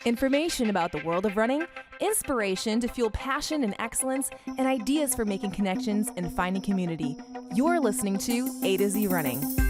Information about the world of running, inspiration to fuel passion and excellence, and ideas for making connections and finding community. You're listening to AtoZrunning.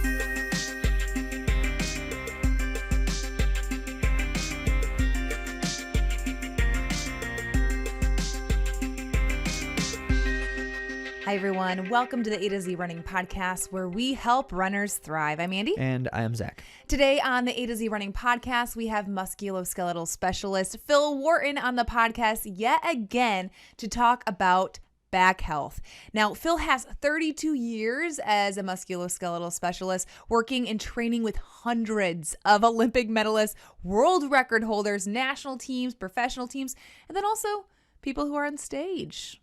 Hi, everyone. Welcome to the AtoZrunning podcast, where we help runners thrive. I'm Andi. And I am Zach. Today on the AtoZrunning podcast, we have musculoskeletal specialist Phil Wharton on the podcast yet again to talk about back health. Now, Phil has 32 years as a musculoskeletal specialist, working and training with hundreds of Olympic medalists, world record holders, national teams, professional teams, and then also people who are on stage,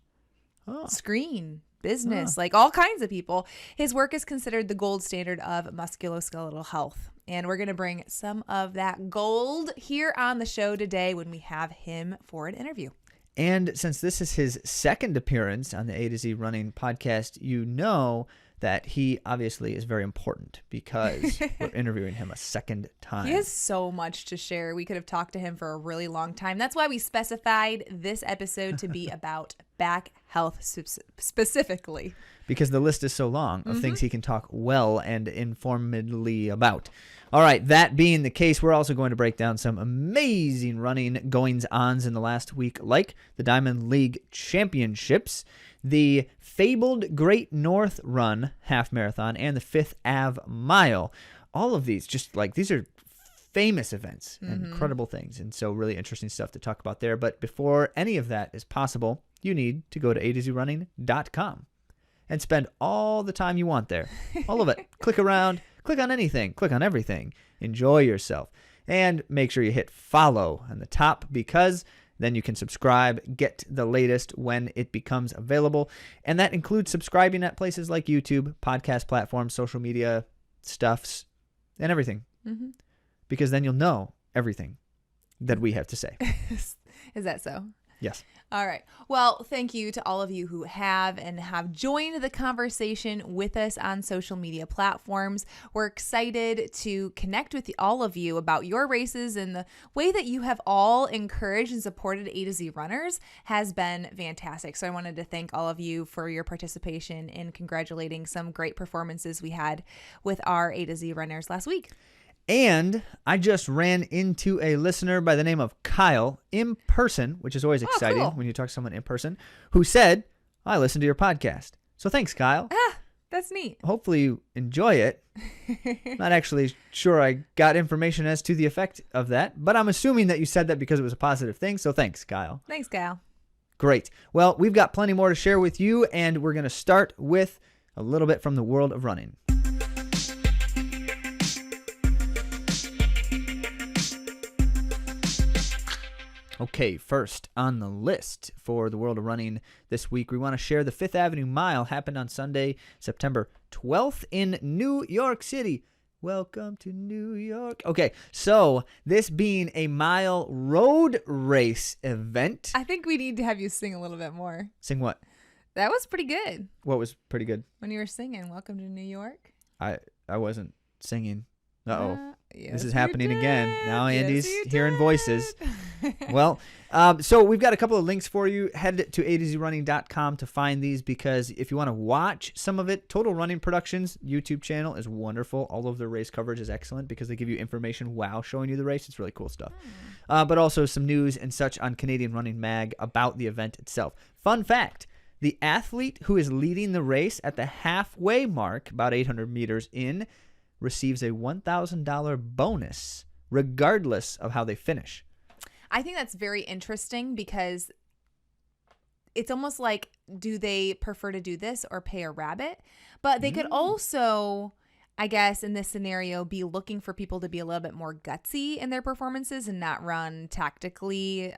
screen, business, like all kinds of people. His work is considered the gold standard of musculoskeletal health. And we're going to bring some of that gold here on the show today when we have him for an interview. And since this is his second appearance on the AtoZrunning podcast, you know that he obviously is very important because we're interviewing him a second time. He has so much to share. We could have talked to him for a really long time. That's why we specified this episode to be about back health specifically. Because the list is so long of things he can talk well and informedly about. All right, that being the case, we're also going to break down some amazing running goings-ons in the last week, like the Diamond League Championships, the fabled Great North Run half marathon, and the 5th Ave Mile. All of these, these are famous events and incredible things, and so really interesting stuff to talk about there. But before any of that is possible, you need to go to AtoZrunning.com and spend all the time you want there. All of it. Click around, click on anything, click on everything. Enjoy yourself. And make sure you hit follow on the top, because then you can subscribe, get the latest when it becomes available. And that includes subscribing at places like YouTube, podcast platforms, social media stuffs, and everything. Because then you'll know everything that we have to say. Is that so? Yes. All right. Well, thank you to all of you who have joined the conversation with us on social media platforms. We're excited to connect with all of you about your races, and the way that you have all encouraged and supported A to Z runners has been fantastic. So I wanted to thank all of you for your participation in congratulating some great performances we had with our A to Z runners last week. And I just ran into a listener by the name of Kyle in person, which is always exciting when you talk to someone in person, who said, I listened to your podcast. So thanks, Kyle. That's neat. Hopefully you enjoy it. Not actually sure I got information as to the effect of that, but I'm assuming that you said that because it was a positive thing. So thanks, Kyle. Thanks, Kyle. Great. Well, we've got plenty more to share with you, and we're going to start with a little bit from the world of running. Okay, first on the list for the world of running this week, we want to share the 5th Avenue Mile. Happened on Sunday, September 12th in New York City. Welcome to New York. Okay, so this being a mile road race event. I think we need to have you sing a little bit more. Sing what? That was pretty good. What was pretty good? When you were singing, Welcome to New York. I wasn't singing. Uh-oh. Yes, this is happening again. Now Yes, Andy's hearing voices. Well, so we've got a couple of links for you. Head to AtoZrunning.com to find these, because if you want to watch some of it, Total Running Productions YouTube channel is wonderful. All of their race coverage is excellent because they give you information while showing you the race. It's really cool stuff. But also some news and such on Canadian Running Mag about the event itself. Fun fact, the athlete who is leading the race at the halfway mark, about 800 meters in, receives a $1,000 bonus regardless of how they finish. I think that's very interesting, because it's almost like, do they prefer to do this or pay a rabbit? But they could also, I guess, in this scenario, be looking for people to be a little bit more gutsy in their performances and not run tactically,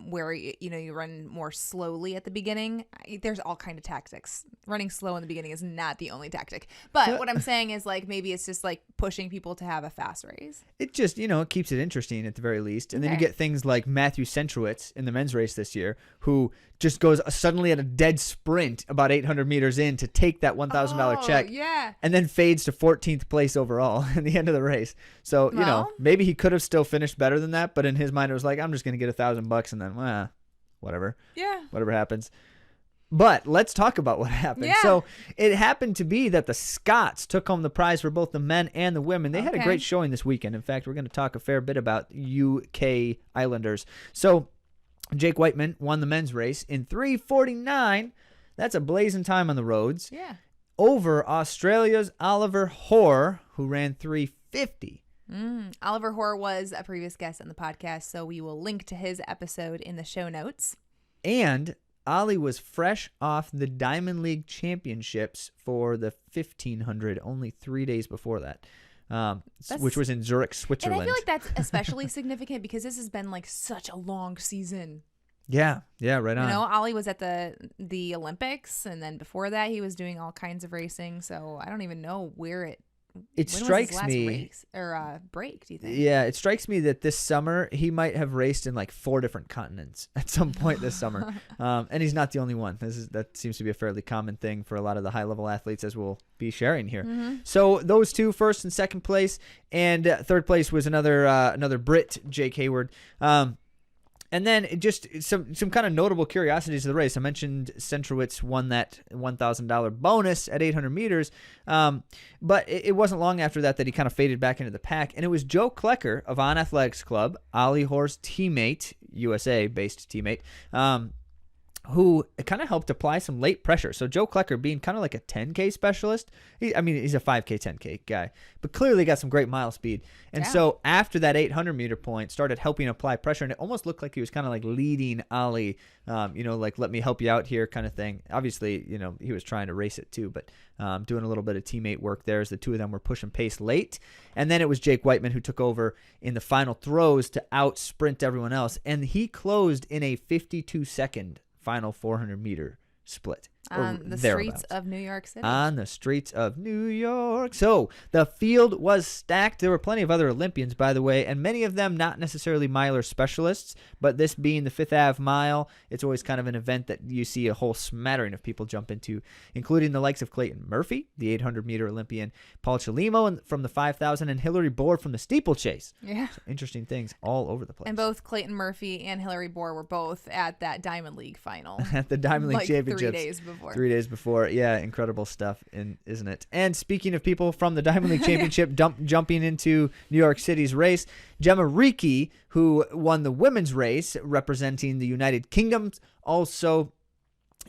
where you run more slowly at the beginning. There's all kind of tactics. Running slow in the beginning is not the only tactic. But what I'm saying is, like, maybe it's just like pushing people to have a fast race. It just, it keeps it interesting at the very least. And then you get things like Matthew Centrowitz in the men's race this year, who just goes suddenly at a dead sprint about 800 meters in to take that $1,000 check. Yeah. And then fades to 14 14th place overall in the end of the race. So, you know, maybe he could have still finished better than that, but in his mind it was like, I'm just going to get $1,000 and then, whatever. Yeah. Whatever happens. But let's talk about what happened. Yeah. So it happened to be that the Scots took home the prize for both the men and the women. They had a great showing this weekend. In fact, we're going to talk a fair bit about UK Islanders. So Jake Whiteman won the men's race in 3:49. That's a blazing time on the roads. Yeah. Over Australia's Oliver Hoare, who ran 3:50. Oliver Hoare was a previous guest on the podcast, so we will link to his episode in the show notes. And Ollie was fresh off the Diamond League Championships for the 1500 only 3 days before that, which was in Zurich, Switzerland. And I feel like that's especially significant because this has been like such a long season. Yeah, right on. You know, Ollie was at the Olympics, and then before that he was doing all kinds of racing, so I don't even know where it strikes was his last me race or break, do you think? Yeah, it strikes me that this summer he might have raced in like 4 different continents at some point this summer. And he's not the only one. That seems to be a fairly common thing for a lot of the high-level athletes, as we'll be sharing here. So those two, first and second place, and third place was another Brit, Jake Hayward. And then just some kind of notable curiosities of the race. I mentioned Centrowitz won that $1,000 bonus at 800 meters, but it wasn't long after that he kind of faded back into the pack. And it was Joe Klecker of On Athletics Club, Ollie Hoare's teammate, USA-based teammate, who kind of helped apply some late pressure. So Joe Klecker, being kind of like a 10K specialist, he's a 5K, 10K guy, but clearly got some great mile speed. And so after that 800-meter point, started helping apply pressure, and it almost looked like he was kind of like leading Ollie, like, let me help you out here kind of thing. Obviously, he was trying to race it too, but doing a little bit of teammate work there as the two of them were pushing pace late. And then it was Jake Whiteman who took over in the final throws to out-sprint everyone else, and he closed in a 52-second final 400-meter split. On the streets of New York City. On the streets of New York. So the field was stacked. There were plenty of other Olympians, by the way, and many of them not necessarily miler specialists, but this being the Fifth Ave Mile, it's always kind of an event that you see a whole smattering of people jump into, including the likes of Clayton Murphy, the 800-meter Olympian, Paul Chalimo from the 5,000, and Hillary Bohr from the steeplechase. Yeah. So interesting things all over the place. And both Clayton Murphy and Hillary Bohr were both at that Diamond League final. At the Diamond League Championships. 3 days before. 3 days before. Yeah, incredible stuff, isn't it? And speaking of people from the Diamond League Championship jumping into New York City's race, Gemma Rieke, who won the women's race representing the United Kingdom, also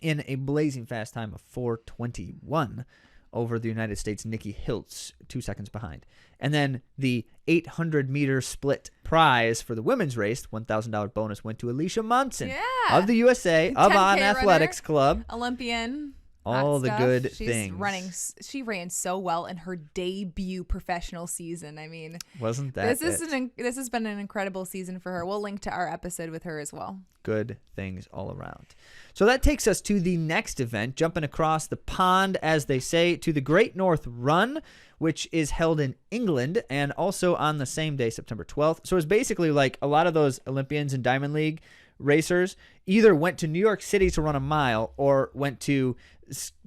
in a blazing fast time of 4:21 over the United States' Nikki Hiltz, 2 seconds behind. And then the 800-meter split prize for the women's race, $1,000 bonus, went to Alicia Monson of the USA, of On Athletics Club. Olympian. All the good things. She ran so well in her debut professional season. I mean, wasn't that this has been an incredible season for her. We'll link to our episode with her as well. Good things all around. So that takes us to the next event, jumping across the pond, as they say, to the Great North Run, which is held in England and also on the same day, September 12th. So it's basically like a lot of those Olympians and Diamond League racers either went to New York City to run a mile or went to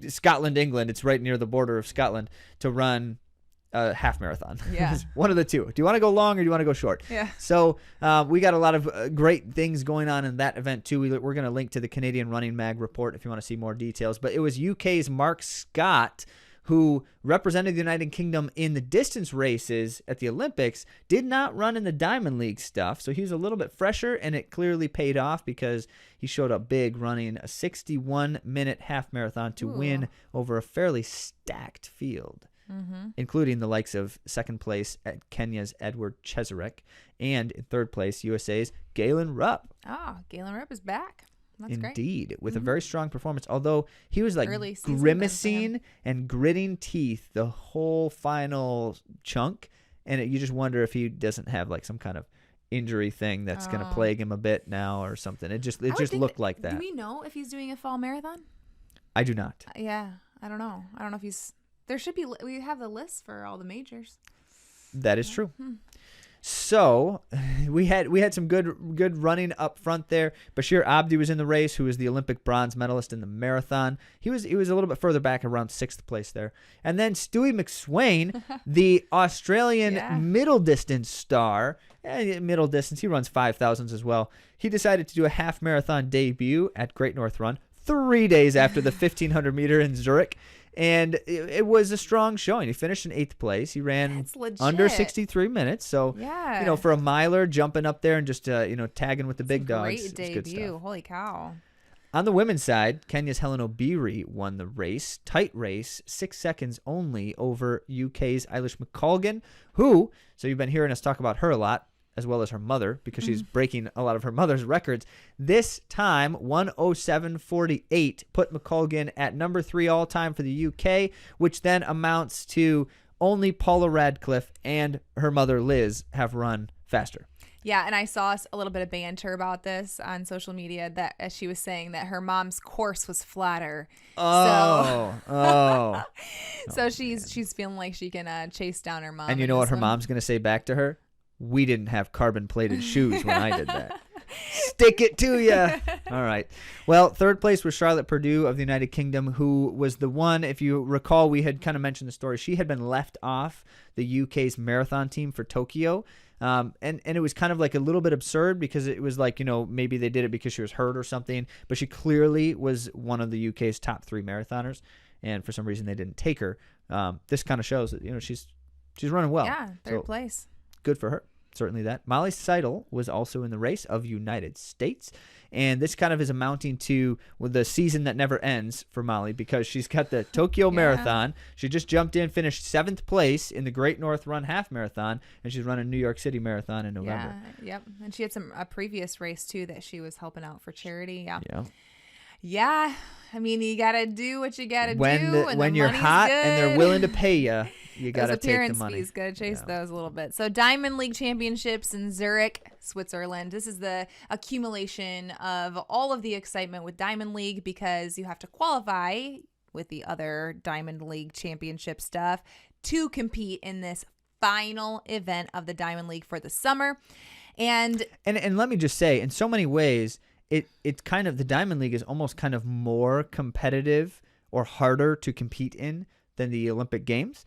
Scotland, England. It's right near the border of Scotland to run a half marathon. Yeah. One of the two. Do you want to go long or do you want to go short? Yeah. So we got a lot of great things going on in that event too. We're going to link to the Canadian Running Mag report if you want to see more details. But it was UK's Mark Scott who represented the United Kingdom in the distance races at the Olympics, did not run in the Diamond League stuff. So he was a little bit fresher, and it clearly paid off because he showed up big running a 61-minute half marathon to win over a fairly stacked field, including the likes of second place at Kenya's Edward Cheserek and in third place USA's Galen Rupp. Galen Rupp is back. That's Indeed, with a very strong performance, although he was like grimacing and gritting teeth the whole final chunk, and you just wonder if he doesn't have like some kind of injury thing that's going to plague him a bit now or something. It just looked like that. Do we know if he's doing a fall marathon? I do not. Yeah, I don't know. I don't know if he's. There should be. We have the list for all the majors. That is true. So we had some good running up front there. Bashir Abdi was in the race, who was the Olympic bronze medalist in the marathon. He was a little bit further back, around 6th place there. And then Stewie McSwain, the Australian middle distance star, middle distance, he runs 5,000s as well. He decided to do a half marathon debut at Great North Run 3 days after the 1,500 meter in Zurich. And it was a strong showing. He finished in 8th place. He ran under 63 minutes. So, for a miler, jumping up there and just, tagging with the big dogs. Great debut. Good stuff. Holy cow. On the women's side, Kenya's Helen Obiri won the race. Tight race, 6 seconds only over UK's Eilish McColgan, who, so you've been hearing us talk about her a lot, as well as her mother, because she's breaking a lot of her mother's records. This time, 1:07:48 put McColgan at number 3 all-time for the UK, which then amounts to only Paula Radcliffe and her mother Liz have run faster. Yeah, and I saw a little bit of banter about this on social media, that as she was saying that her mom's course was flatter. So she's feeling like she can chase down her mom. And you know what her mom's going to say back to her? We didn't have carbon-plated shoes when I did that. Stick it to ya. All right. Well, 3rd place was Charlotte Purdue of the United Kingdom, who was the one, if you recall, we had kind of mentioned the story. She had been left off the UK's marathon team for Tokyo. And it was kind of like a little bit absurd, because it was like, maybe they did it because she was hurt or something. But she clearly was one of the UK's top 3 marathoners. And for some reason, they didn't take her. This kind of shows that, she's running well. Yeah, 3rd place. Good for her. Certainly that. Molly Seidel was also in the race of United States. And this kind of is amounting to the season that never ends for Molly, because she's got the Tokyo Marathon. She just jumped in, finished 7th place in the Great North Run half marathon, and she's running New York City Marathon in November. Yep. And she had a previous race, too, that she was helping out for charity. Yeah. Yeah. I mean, you got to do what you got to do. When you're hot and they're willing to pay you got to take the money. Fees, got to chase those a little bit. So Diamond League Championships in Zurich, Switzerland. This is the accumulation of all of the excitement with Diamond League, because you have to qualify with the other Diamond League Championship stuff to compete in this final event of the Diamond League for the summer. And let me just say, in so many ways, it's kind of, the Diamond League is almost kind of more competitive or harder to compete in than the Olympic Games.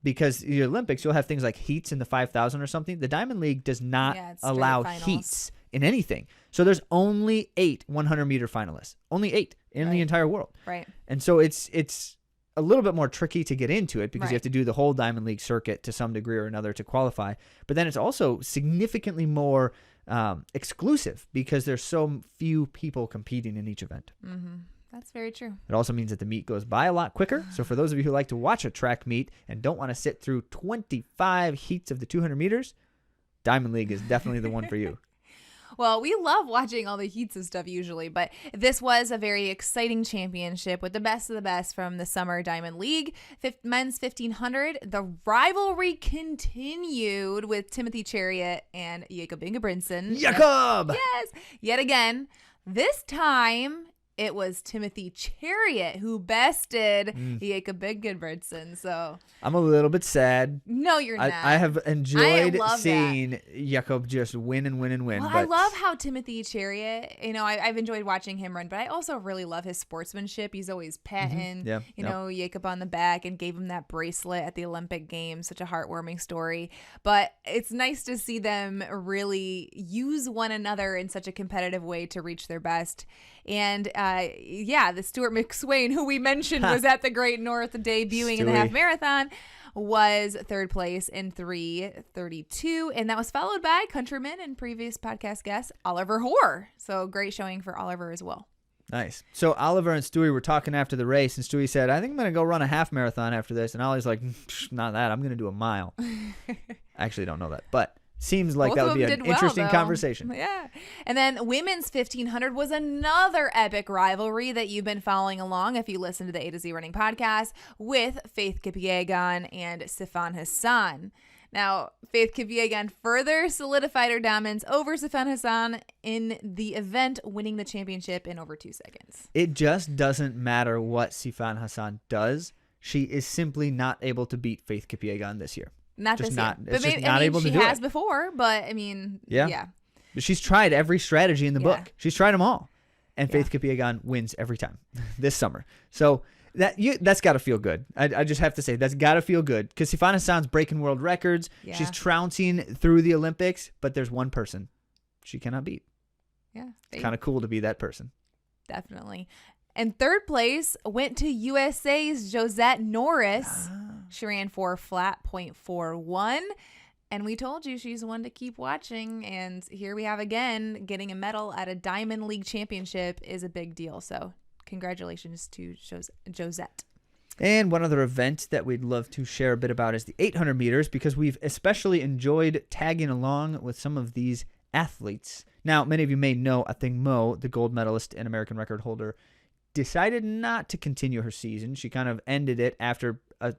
Because the Olympics, you'll have things like heats in the 5,000 or something. The Diamond League does not allow heats in anything. So there's only 8 100-meter finalists. Only 8 in the entire world. Right. And so it's a little bit more tricky to get into it, because you have to do the whole Diamond League circuit to some degree or another to qualify. But then it's also significantly more exclusive, because there's so few people competing in each event. Mm-hmm. That's very true. It also means that the meet goes by a lot quicker. So for those of you who like to watch a track meet and don't want to sit through 25 heats of the 200 meters, Diamond League is definitely the one for you. Well, we love watching all the heats and stuff usually, but this was a very exciting championship with the best of the best from the Summer Diamond League. Men's 1500, the rivalry continued with Timothy Chariot and Jakob Ingebrigtsen. Jakob! Yes! Yet again, this time it was Timothy Chariot who bested Jakob Ingebrigtsen. So I'm a little bit sad. No, you're not. I have enjoyed seeing Jakob just win and win and win. Well, but I love how Timothy Chariot, I've enjoyed watching him run, but I also really love his sportsmanship. He's always patting, Jakob on the back, and gave him that bracelet at the Olympic Games. Such a heartwarming story. But it's nice to see them really use one another in such a competitive way to reach their best. And the Stuart McSwain, who we mentioned was at the Great North debuting in the half marathon, was 3rd place in 3:32, and that was followed by countryman and previous podcast guest Oliver Hoare. So great showing for Oliver as well. Nice. So Oliver and Stewie were talking after the race, and Stewie said, I think I'm going to go run a half marathon after this. And Ollie's like, not that. I'm going to do a mile. I actually don't know that, but seems like that would be an interesting conversation. Yeah. And then women's 1500 was another epic rivalry that you've been following along if you listen to the AtoZrunning podcast, with Faith Kipyegon and Sifan Hassan. Now, Faith Kipyegon further solidified her dominance over Sifan Hassan in the event, winning the championship in over 2 seconds. It just doesn't matter what Sifan Hassan does. She is simply not able to beat Faith Kipyegon this year. Not just this not, year. it's But just not able to do she has it. before, but I mean, yeah. She's tried every strategy in the Yeah. book. She's tried them all. And Faith Yeah. Kipyegon wins every time this summer. So that's got to feel good. I just have to say, that's got to feel good. Because Sifana Hassan's breaking world records. Yeah. She's trouncing through the Olympics. But there's one person she cannot beat. Yeah. It's kind of cool to be that person. Definitely. And third place went to USA's Josette Norris. She ran for flat .41. And we told you she's one to keep watching. And here we have again, getting a medal at a Diamond League championship is a big deal. So congratulations to Josette. And one other event that we'd love to share a bit about is the 800 meters, because we've especially enjoyed tagging along with some of these athletes. Now, many of you may know Athing Mu, the gold medalist and American record holder, decided not to continue her season. She kind of ended it after a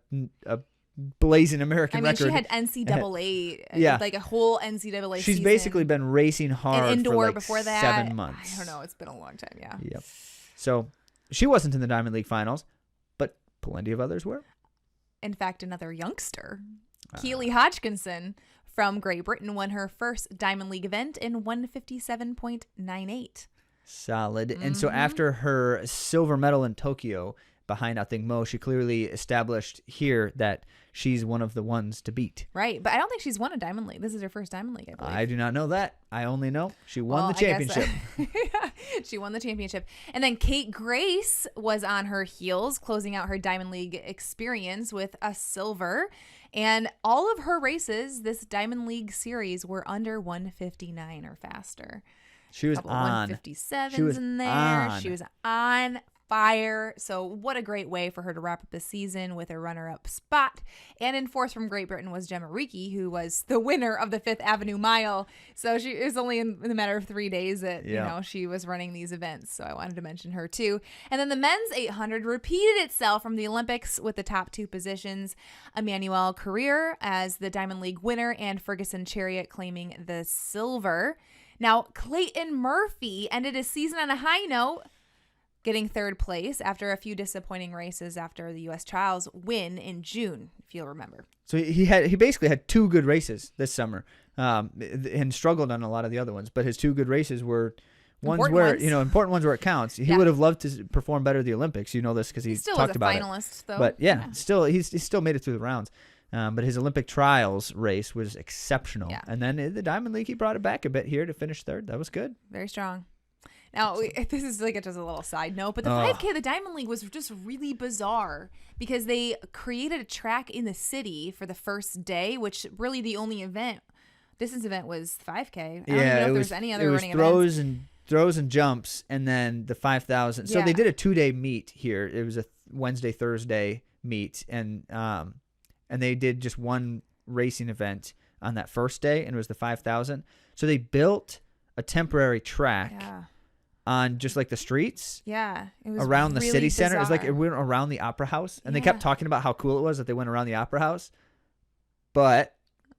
blazing American record. She had NCAA, like a whole NCAA She's season. basically been racing hard and indoor for like before that. 7 months. I don't know. It's been a long time, yeah. Yep. So she wasn't in the Diamond League finals, but plenty of others were. In fact, another youngster, Keeley Hodgkinson from Great Britain, won her first Diamond League event in 157.98. Solid. And so after her silver medal in Tokyo behind Athing Mu, she clearly established here that she's one of the ones to beat. Right. But I don't think she's won a Diamond League. This is her first Diamond League, I believe. I do not know that. I only know she won the championship. She won the championship. And then Kate Grace was on her heels, closing out her Diamond League experience with a silver. And all of her races, this Diamond League series, were under 159 or faster. She was on. 157s in there. She was on fire. So what a great way for her to wrap up the season with a runner-up spot. And in fourth from Great Britain was Gemma Rieke, who was the winner of the Fifth Avenue Mile. So it was only in the matter of 3 days that she was running these events. So I wanted to mention her too. And then the men's 800 repeated itself from the Olympics with the top 2 positions. Emmanuel Carrier as the Diamond League winner and Ferguson Chariot claiming the silver. Now, Clayton Murphy ended his season on a high note, getting third place after a few disappointing races after the U.S. Trials win in June, if you'll remember. So he basically had 2 good races this summer, and struggled on a lot of the other ones. But his 2 good races were important ones where it counts. He would have loved to perform better at the Olympics. You know this because he talked about it. Still was a finalist, though. But still he still made it through the rounds. But his Olympic trials race was exceptional. Yeah. And then in the Diamond League, he brought it back a bit here to finish third. That was good. Very strong. Now, this is like just a little side note, but the 5K, the Diamond League was just really bizarre because they created a track in the city for the first day, which really the only distance event was 5K. I don't even know if there was any other running events. Throws and jumps, and then the 5,000. So they did a 2-day meet here. It was a Wednesday, Thursday meet, and they did just one racing event on that first day, and it was the 5,000. So they built a temporary track on just like the streets. Yeah. It was around the really city center. bizarre. It was like it went around the Opera House, and they kept talking about how cool it was that they went around the Opera House. But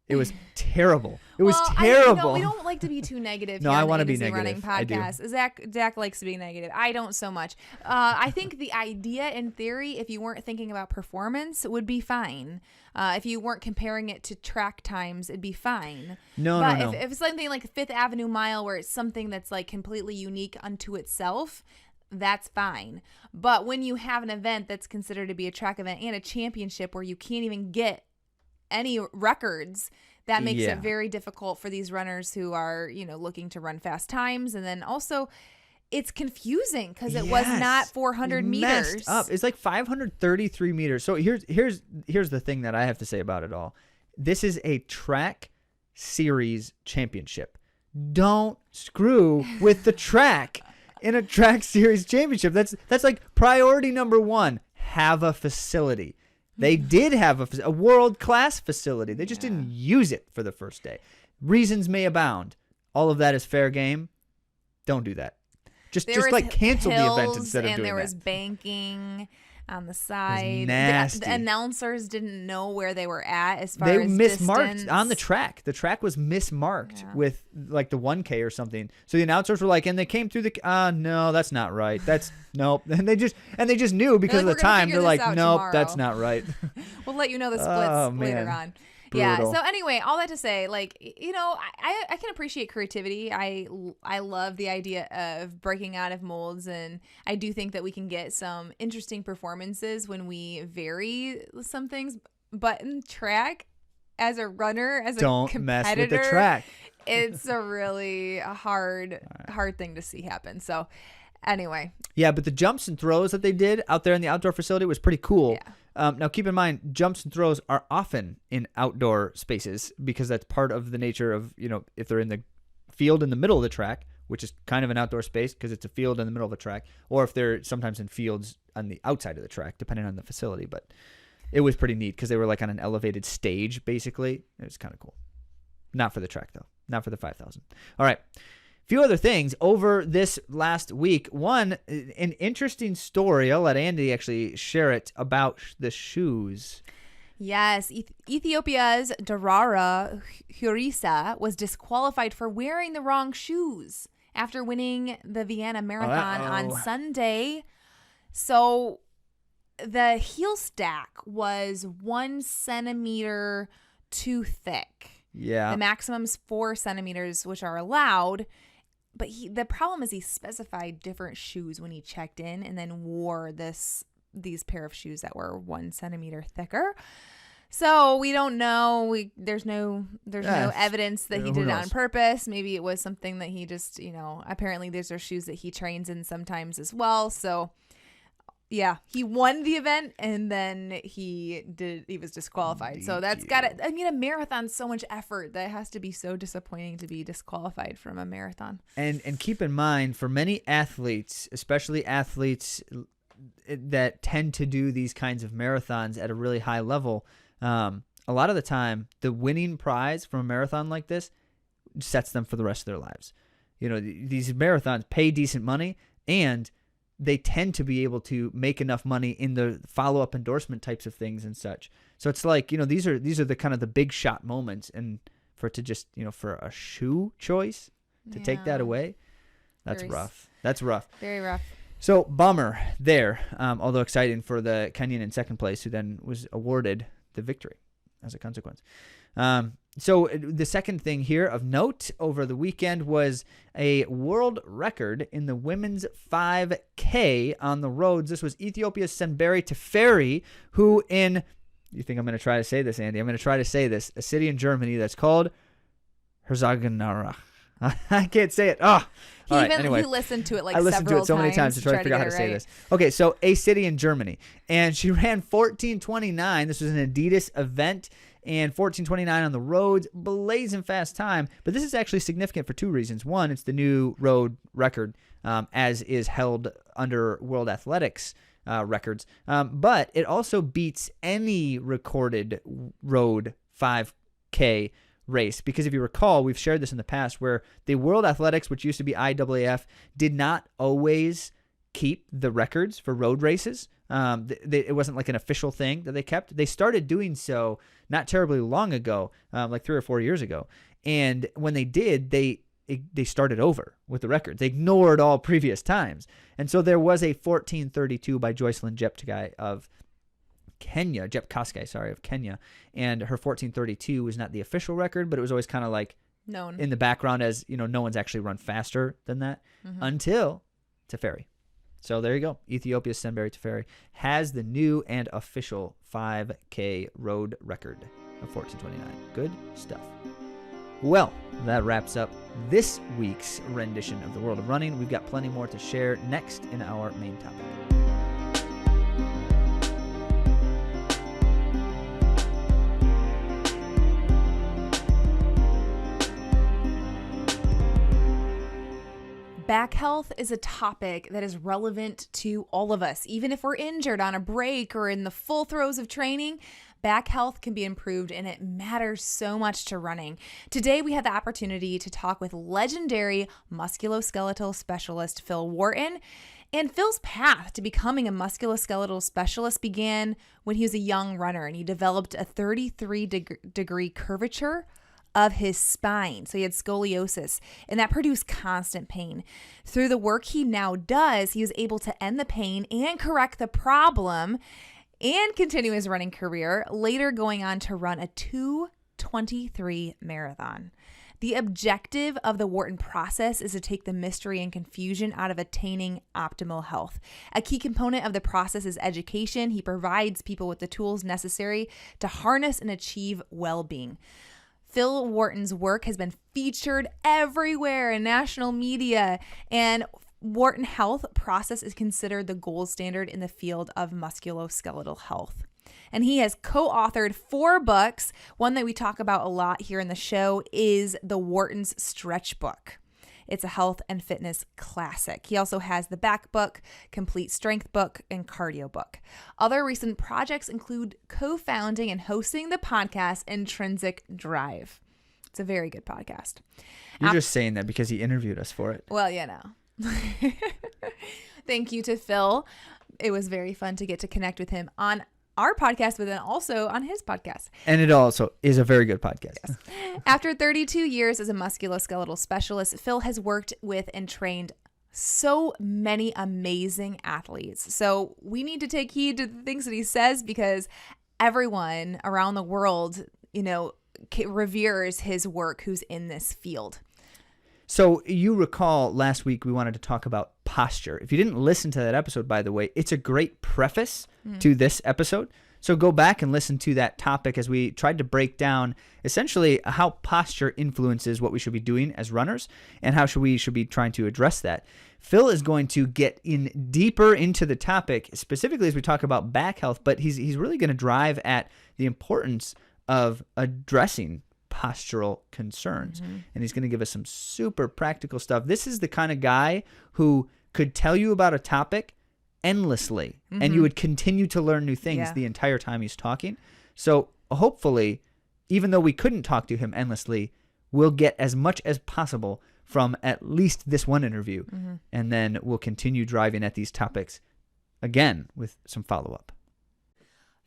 it was terrible. It was terrible. We don't like to be too negative. No, here I want to be negative. Running podcast. Zach likes to be negative. I don't so much. I think the idea, in theory, if you weren't thinking about performance, would be fine. If you weren't comparing it to track times, it'd be fine. No. If it's something like Fifth Avenue Mile, where it's something that's like completely unique unto itself, that's fine. But when you have an event that's considered to be a track event and a championship where you can't even get any records, that makes it very difficult for these runners who are, looking to run fast times. And then also it's confusing because it was not 400 meters. Messed up. It's like 533 meters. So here's the thing that I have to say about it all. This is a track series championship. Don't screw with the track in a track series championship. That's like priority number 1. Have a facility. They did have a world-class facility. They just didn't use it for the first day. Reasons may abound. All of that is fair game. Don't do that. Just cancel the event instead of doing that. And there was banking on the side. Nasty. The announcers didn't know where they were at as far they as mismarked distance. On the track. The track was mismarked with like the 1K or something. So the announcers were like, and they came through no, that's not right. That's nope. And they just knew because of the time. They're like, nope, that's not right. We'll let you know the splits later on. Yeah. Brutal. So anyway, all that to say, like, I can appreciate creativity. I love the idea of breaking out of molds, and I do think that we can get some interesting performances when we vary some things. But in track, as a runner, as a Don't competitor, mess with the track. it's a really hard thing to see happen. So anyway. Yeah, but the jumps and throws that they did out there in the outdoor facility was pretty cool. Yeah. Now, keep in mind, jumps and throws are often in outdoor spaces because that's part of the nature of, if they're in the field in the middle of the track, which is kind of an outdoor space because it's a field in the middle of the track, or if they're sometimes in fields on the outside of the track, depending on the facility. But it was pretty neat because they were like on an elevated stage, basically. It was kind of cool. Not for the track, though. Not for the 5,000. All right. Few other things over this last week. One, an interesting story. I'll let Andi actually share it about the shoes. Yes. Ethiopia's Darara Hurisa was disqualified for wearing the wrong shoes after winning the Vienna Marathon on Sunday. So the heel stack was 1 centimeter too thick. Yeah. The maximum's 4 centimeters, which are allowed. But the problem is he specified different shoes when he checked in and then wore these pair of shoes that were 1 centimeter thicker. So we don't know. There's no evidence that he did it on purpose. Maybe it was something that he just, apparently these are shoes that he trains in sometimes as well. So yeah, he won the event and then he was disqualified. So that's got it. I mean, a marathon's so much effort that it has to be so disappointing to be disqualified from a marathon. And keep in mind, for many athletes, especially athletes that tend to do these kinds of marathons at a really high level, a lot of the time, the winning prize from a marathon like this sets them for the rest of their lives. These marathons pay decent money, and they tend to be able to make enough money in the follow-up endorsement types of things and such. So it's like, these are the kind of the big shot moments, and for it to just, for a shoe choice to take that away, that's rough. That's rough. Very rough. So bummer there, although exciting for the Kenyan in second place, who then was awarded the victory as a consequence. So the second thing here of note over the weekend was a world record in the women's 5K on the roads. This was Ethiopia's Senberi Teferi, who you think I'm going to try to say this, Andi? I'm going to try to say this. A city in Germany that's called Herzogenaurach. I can't say it. He listened to it I listened to it so many times to try to figure out how to say this. Okay, so a city in Germany. And she ran 14:29. This was an Adidas event. And 14:29 on the roads, blazing fast time. But this is actually significant for two reasons. One, it's the new road record, as is held under World Athletics records. But it also beats any recorded road 5K race. Because if you recall, we've shared this in the past, where the World Athletics, which used to be IAAF, did not always keep the records for road races. It wasn't like an official thing that they kept. They started doing so not terribly long ago, like 3 or 4 years ago. And when they did, they started over with the records. They ignored all previous times. And so there was a 14:32 by Joycelyn Jepkosgei of Kenya, of Kenya. And her 14:32 was not the official record, but it was always kind of like known in the background as, no one's actually run faster than that until Teferi. So there you go. Ethiopia's Senberi Teferi has the new and official 5K road record of 14:29. Good stuff. Well, that wraps up this week's rendition of the World of Running. We've got plenty more to share next in our main topic. Back health is a topic that is relevant to all of us. Even if we're injured on a break or in the full throes of training, back health can be improved, and it matters so much to running. Today, we had the opportunity to talk with legendary musculoskeletal specialist Phil Wharton. And Phil's path to becoming a musculoskeletal specialist began when he was a young runner, and he developed a 33-degree curvature of his spine. So he had scoliosis, and that produced constant pain. Through the work he now does, he was able to end the pain and correct the problem and continue his running career, later going on to run a 2 23 marathon. The objective of the Wharton process is to take the mystery and confusion out of attaining optimal health. A key component of the process is education. He provides people with the tools necessary to harness and achieve well-being. Phil Wharton's work has been featured everywhere in national media, and Wharton Health process is considered the gold standard in the field of musculoskeletal health. And he has co-authored 4 books. One that we talk about a lot here in the show is the Wharton's Stretch Book. It's a health and fitness classic. He also has the Back Book, Complete Strength Book, and Cardio Book. Other recent projects include co-founding and hosting the podcast Intrinsic Drive. It's a very good podcast. You're just saying that because he interviewed us for it. Well, you know. Thank you to Phil. It was very fun to get to connect with him on our podcast, but then also on his podcast. And it also is a very good podcast. Yes. After 32 years as a musculoskeletal specialist, Phil has worked with and trained so many amazing athletes. So we need to take heed to the things that he says, because everyone around the world, reveres his work who's in this field. So you recall last week we wanted to talk about posture. If you didn't listen to that episode, by the way, it's a great preface to this episode. So go back and listen to that topic as we tried to break down essentially how posture influences what we should be doing as runners and how we should be trying to address that. Phil is going to get in deeper into the topic, specifically as we talk about back health, but he's really going to drive at the importance of addressing postural concerns. And he's going to give us some super practical stuff. This is the kind of guy who could tell you about a topic endlessly and you would continue to learn new things the entire time he's talking. So hopefully, even though we couldn't talk to him endlessly, we'll get as much as possible from at least this one interview. And then we'll continue driving at these topics again with some follow-up.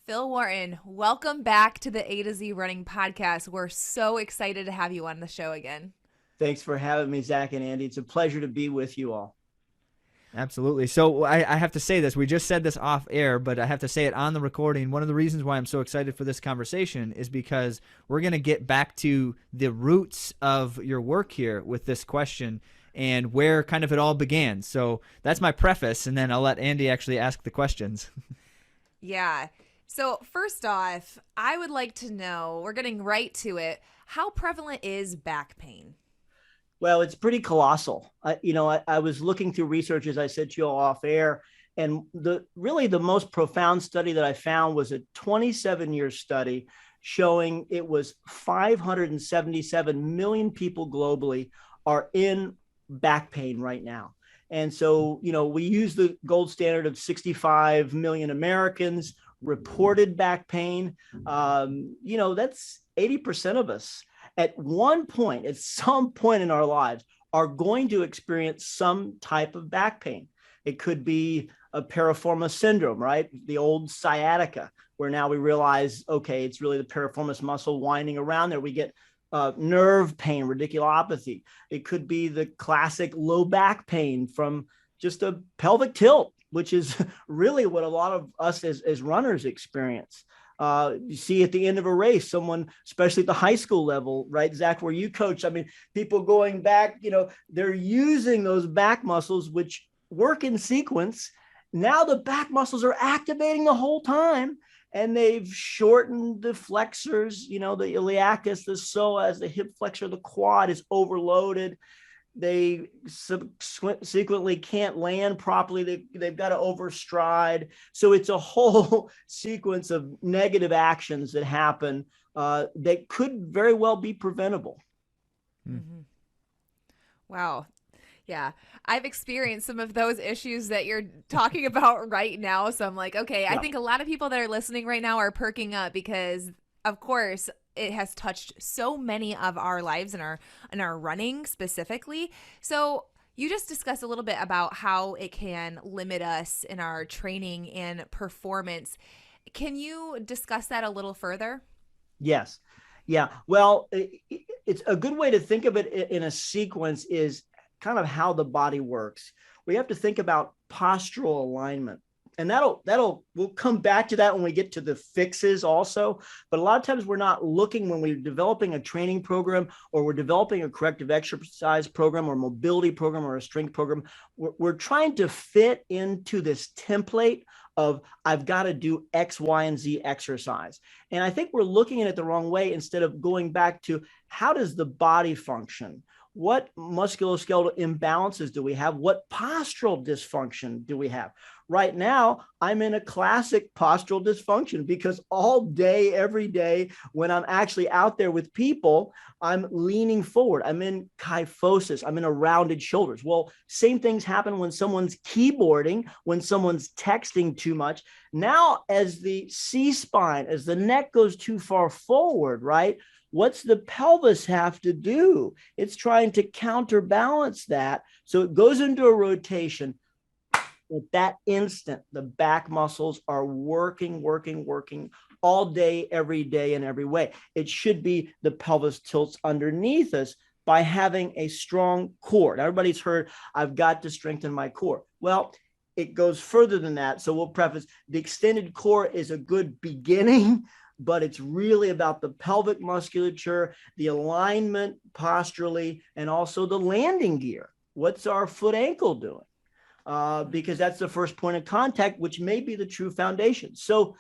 Phil Wharton, welcome back to the A to Z Running Podcast. We're so excited to have you on the show again. Thanks for having me, Zach and Andy. It's a pleasure to be with you all. Absolutely. So I have to say this. We just said this off air, but I have to say it on the recording. One of the reasons why I'm so excited for this conversation is because we're going to get back to the roots of your work here with this question and where kind of it all began. So that's my preface, and then I'll let Andy actually ask the questions. Yeah. So first off, I would like to know, we're getting right to it, how prevalent is back pain? Well, it's pretty colossal. I was looking through research, as I said to you all off air, and the most profound study that I found was a 27-year study showing it was 577 million people globally are in back pain right now. And so, we use the gold standard of 65 million Americans reported back pain. That's 80% of us at some point in our lives are going to experience some type of back pain. It could be a piriformis syndrome, right? The old sciatica, where now we realize, okay, it's really the piriformis muscle winding around there. We get nerve pain, radiculopathy. It could be the classic low back pain from just a pelvic tilt, which is really what a lot of us as runners experience. You see at the end of a race, someone, especially at the high school level, right, Zach, where you coach, people going back, they're using those back muscles, which work in sequence. Now the back muscles are activating the whole time, and they've shortened the flexors, the iliacus, the psoas, the hip flexor, the quad is overloaded. They subsequently can't land properly. They've got to overstride. So it's a whole sequence of negative actions that happen that could very well be preventable. Wow. Yeah. I've experienced some of those issues that you're talking about right now. So I'm like, okay, I think a lot of people that are listening right now are perking up because, of course, it has touched so many of our lives and our running specifically. So you just discussed a little bit about how it can limit us in our training and performance. Can you discuss that a little further? Yes. Yeah. Well, it's a good way to think of it in a sequence is kind of how the body works. We have to think about postural alignment. And we'll come back to that when we get to the fixes also. But a lot of times we're not looking, when we're developing a training program or we're developing a corrective exercise program or mobility program or a strength program, we're trying to fit into this template of I've got to do X, Y, and Z exercise. And I think we're looking at it the wrong way, instead of going back to how does the body function? What musculoskeletal imbalances do we have? What postural dysfunction do we have? Right now, I'm in a classic postural dysfunction because all day, every day, when I'm actually out there with people, I'm leaning forward. I'm in kyphosis. I'm in a rounded shoulders. Well, same things happen when someone's keyboarding, when someone's texting too much. Now, as the C-spine, as the neck goes too far forward, right? What's the pelvis have to do? It's trying to counterbalance that. So it goes into a rotation. At that instant, the back muscles are working all day, every day, in every way. It should be the pelvis tilts underneath us by having a strong core. Now, everybody's heard, I've got to strengthen my core. Well, it goes further than that. So we'll preface, the extended core is a good beginning, but it's really about the pelvic musculature, the alignment posturally, and also the landing gear. What's our foot ankle doing? Because that's the first point of contact, which may be the true foundation. So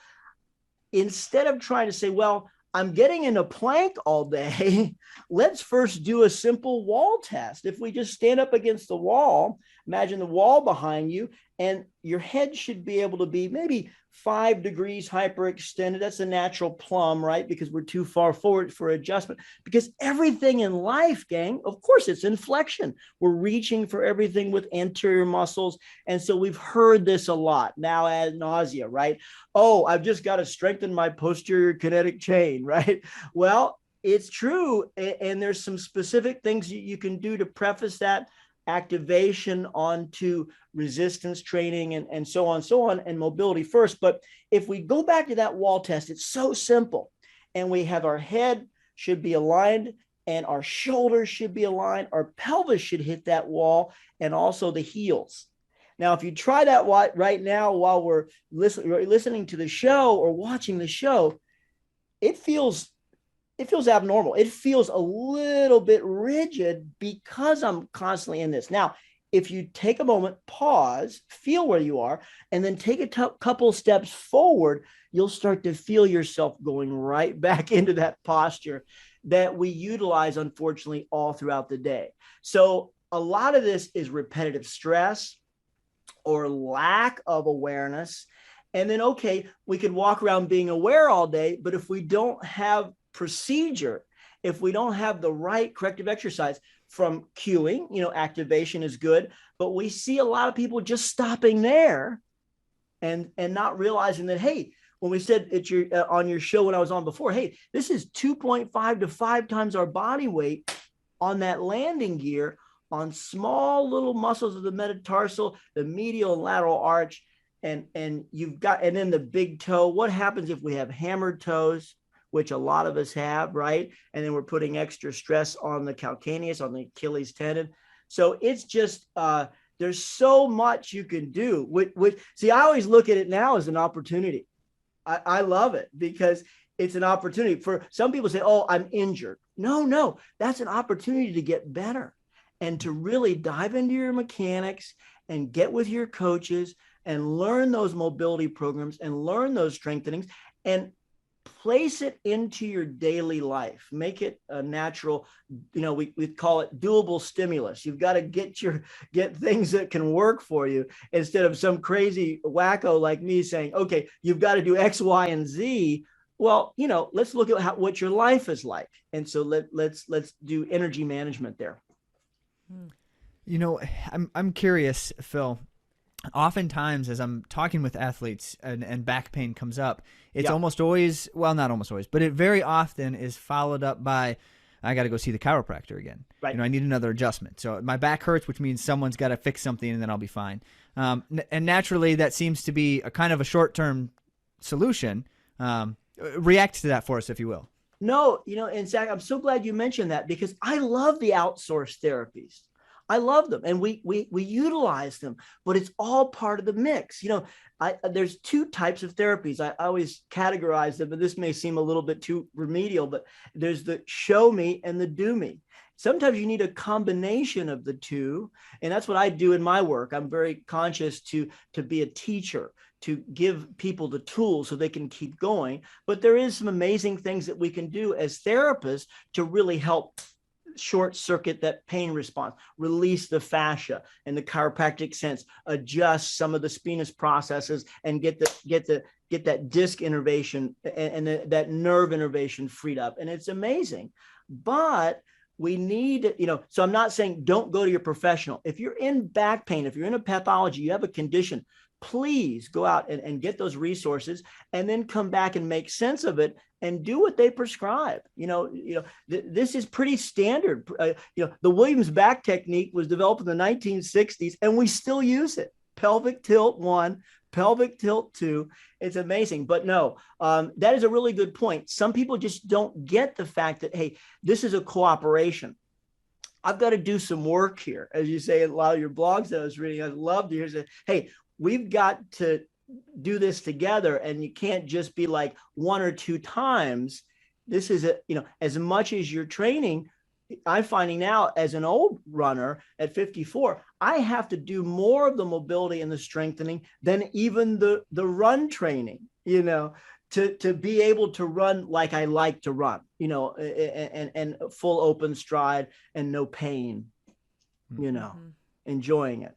instead of trying to say, well, I'm getting in a plank all day, let's first do a simple wall test. If we just stand up against the wall, imagine the wall behind you, and your head should be able to be maybe 5 degrees hyperextended. That's a natural plumb, right? Because we're too far forward for adjustment. Because everything in life, gang, of course, it's inflection. We're reaching for everything with anterior muscles. And so we've heard this a lot now ad nausea, right? Oh, I've just got to strengthen my posterior kinetic chain, right? Well, it's true. And there's some specific things you can do to preface that activation onto resistance training and so on, and mobility first. But if we go back to that wall test, it's so simple. And we have our head should be aligned and our shoulders should be aligned. Our pelvis should hit that wall, and also the heels. Now, if you try that right now while we're listening to the show or watching the show, it feels abnormal. It feels a little bit rigid because I'm constantly in this. Now, if you take a moment, pause, feel where you are, and then take a couple steps forward, you'll start to feel yourself going right back into that posture that we utilize, unfortunately, all throughout the day. So a lot of this is repetitive stress or lack of awareness. And then, okay, we could walk around being aware all day, but if we don't have procedure, if we don't have the right corrective exercise from cueing, activation is good, but we see a lot of people just stopping there and not realizing that, hey, when we said on your show when I was on before, hey, this is 2.5 to 5 times our body weight on that landing gear on small little muscles of the metatarsal, the medial and lateral arch, and then the big toe. What happens if we have hammered toes, which a lot of us have, right? And then we're putting extra stress on the calcaneus, on the Achilles tendon. So it's just, there's so much you can do. See, I always look at it now as an opportunity. I love it because it's an opportunity. For some people say, oh, I'm injured. No, that's an opportunity to get better and to really dive into your mechanics and get with your coaches and learn those mobility programs and learn those strengthenings and place it into your daily life. Make it a natural, we call it doable stimulus. You've got to get things that can work for you instead of some crazy wacko like me saying, okay, you've got to do X, Y, and Z. Well, let's look at what your life is like. And so let's do energy management there. I'm curious, Phil. Oftentimes, as I'm talking with athletes and back pain comes up, it's almost always, well, not almost always, but it very often is followed up by, I got to go see the chiropractor again. Right. I need another adjustment. So my back hurts, which means someone's got to fix something and then I'll be fine. And naturally, that seems to be a kind of a short-term solution. React to that for us, if you will. No, and Zach, I'm so glad you mentioned that because I love the outsourced therapies. I love them, and we utilize them, but it's all part of the mix. There's two types of therapies. I always categorize them, and this may seem a little bit too remedial, but there's the show me and the do me. Sometimes you need a combination of the two, and that's what I do in my work. I'm very conscious to be a teacher, to give people the tools so they can keep going. But there is some amazing things that we can do as therapists to really help short circuit that pain response, release the fascia in the chiropractic sense, adjust some of the spinous processes, and get that disc innervation and that nerve innervation freed up. And it's amazing. But we need, so I'm not saying don't go to your professional. If you're in back pain, if you're in a pathology, you have a condition, please go out and get those resources, and then come back and make sense of it and do what they prescribe. This is pretty standard. The Williams back technique was developed in the 1960s, and we still use it. Pelvic tilt 1, pelvic tilt 2. It's amazing. But no, that is a really good point. Some people just don't get the fact that, hey, this is a cooperation. I've got to do some work here. As you say in a lot of your blogs that I was reading, I'd love to hear say, hey, we've got to do this together, and you can't just be like 1 or 2 times. This is as much as you're training. I'm finding now, as an old runner at 54, I have to do more of the mobility and the strengthening than even the run training, to be able to run like I like to run, and full open stride and no pain, enjoying it.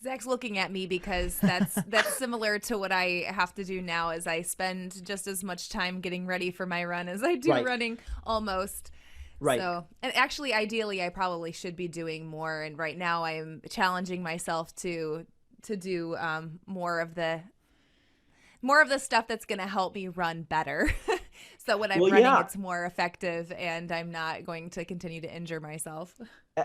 Zach's looking at me because that's similar to what I have to do now, as I spend just as much time getting ready for my run as I do running, almost. Right. So, and actually, ideally, I probably should be doing more. And right now, I am challenging myself to do more of the stuff that's going to help me run better. So when I'm running, it's more effective, and I'm not going to continue to injure myself.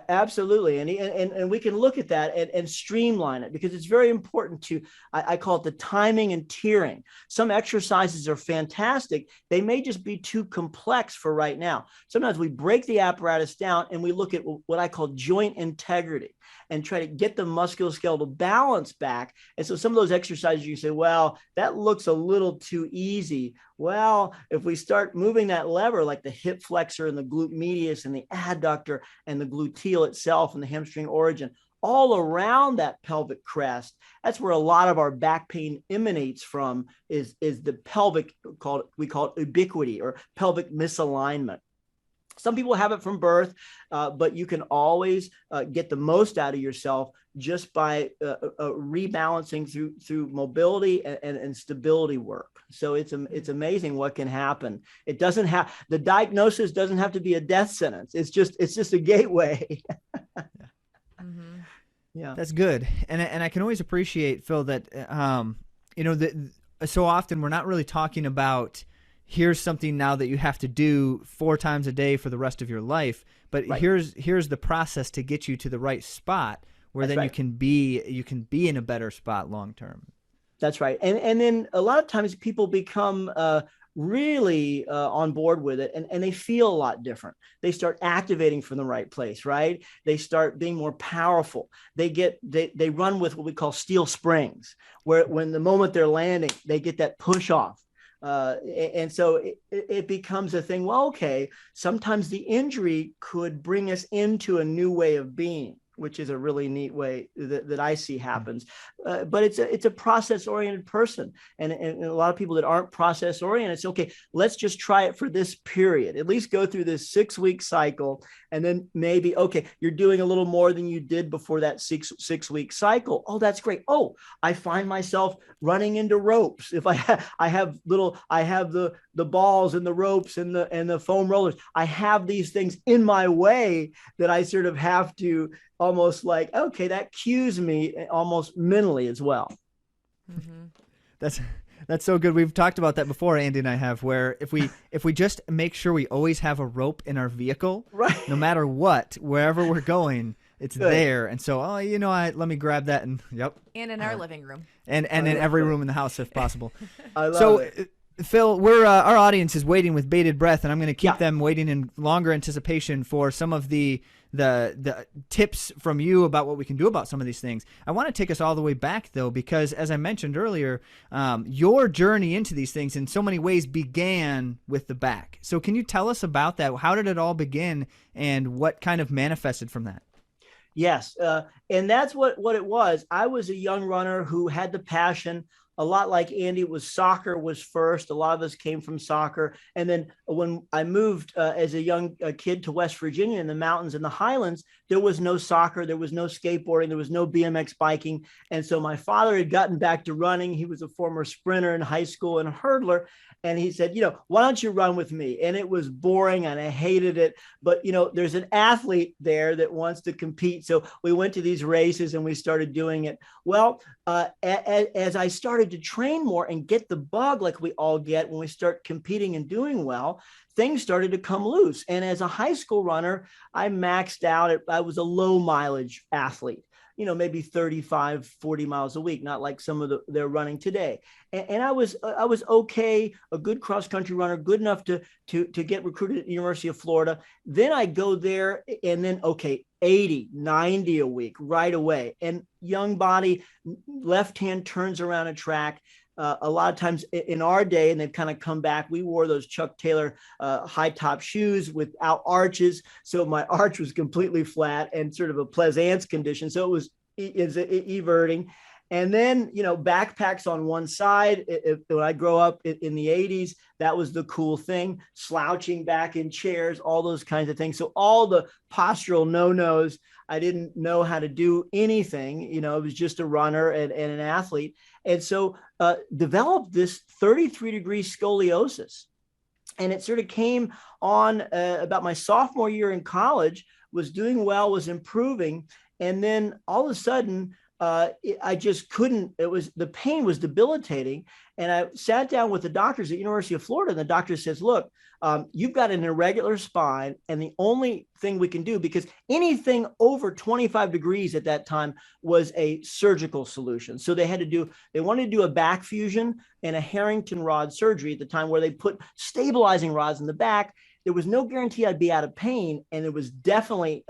Absolutely. And we can look at that and streamline it, because it's very important to, I call it the timing and tiering. Some exercises are fantastic. They may just be too complex for right now. Sometimes we break the apparatus down and we look at what I call joint integrity and try to get the musculoskeletal balance back. And so some of those exercises you say, well, that looks a little too easy. Well, if we start moving that lever, like the hip flexor and the glute medius and the adductor and the gluteal itself and the hamstring origin, all around that pelvic crest, that's where a lot of our back pain emanates from, is the pelvic, we call it ubiquity or pelvic misalignment. Some people have it from birth, but you can always get the most out of yourself just by rebalancing through mobility and stability work. So it's amazing what can happen. It doesn't have, the diagnosis doesn't have to be a death sentence. It's just a gateway. Mm-hmm. Yeah, that's good. And I can always appreciate, Phil, that so often we're not really talking about, here's something now that you have to do 4 times a day for the rest of your life, but here's the process to get you to the right spot where then you can be in a better spot long term. That's right. And then a lot of times people become really on board with it, and they feel a lot different. They start activating from the right place, right? They start being more powerful. They run with what we call steel springs, where when the moment they're landing, they get that push off. And so it becomes a thing. Well, okay, sometimes the injury could bring us into a new way of being, which is a really neat way that I see happens. But it's a process-oriented person. And a lot of people that aren't process-oriented, it's okay, let's just try it for this period. At least go through this 6-week cycle. And then maybe, okay, you're doing a little more than you did before that six-week cycle. Oh, that's great. Oh, I find myself running into ropes. If I have the balls and the ropes and the foam rollers, I have these things in my way that I sort of have to almost like, okay, that cues me almost mentally as well. Mm-hmm. That's so good. We've talked about that before, Andy and I have, where if we just make sure we always have a rope in our vehicle, right, no matter what, wherever we're going, it's good. There. And so, let me grab that and And in our living room. And in every room in the house if possible. I love it. Phil, we're our audience is waiting with bated breath, and I'm going to keep Yeah. them waiting in longer anticipation for some of the tips from you about what we can do about some of these things. I want to take us all the way back, though, because as I mentioned earlier, your journey into these things in so many ways began with the back. So can you tell us about that? How did it all begin, and what kind of manifested from that? Yes. And that's what it was. I was a young runner who had the passion. A lot like Andy, soccer was first. A lot of us came from soccer. And then when I moved as a young kid to West Virginia in the mountains and the highlands, there was no soccer, there was no skateboarding, there was no BMX biking. And so my father had gotten back to running. He was a former sprinter in high school and a hurdler. And he said, why don't you run with me? And it was boring and I hated it. But, there's an athlete there that wants to compete. So we went to these races and we started doing it. Well, as I started to train more and get the bug like we all get when we start competing and doing well, things started to come loose. And as a high school runner, I maxed out. I was a low mileage athlete. Maybe 35, 40 miles a week, not like some of they're running today. And I was okay, a good cross country runner, good enough to get recruited at the University of Florida. Then I go there and then, 80, 90 a week right away. And young body, left hand turns around a track. A lot of times in our day, and they've kind of come back, we wore those Chuck Taylor high top shoes without arches. So my arch was completely flat and sort of a Pleasance condition. So it was everting. And then, backpacks on one side. When I grow up in the 80s, that was the cool thing, slouching back in chairs, all those kinds of things. So all the postural no-nos, I didn't know how to do anything. It was just a runner and an athlete. And so developed this 33-degree scoliosis. And it sort of came on about my sophomore year in college, was doing well, was improving. And then all of a sudden, I just couldn't, the pain was debilitating. And I sat down with the doctors at University of Florida, and the doctor says, look, you've got an irregular spine. And the only thing we can do, because anything over 25 degrees at that time was a surgical solution. So they wanted to do a back fusion and a Harrington rod surgery at the time, where they put stabilizing rods in the back. There was no guarantee I'd be out of pain. And it was definitively,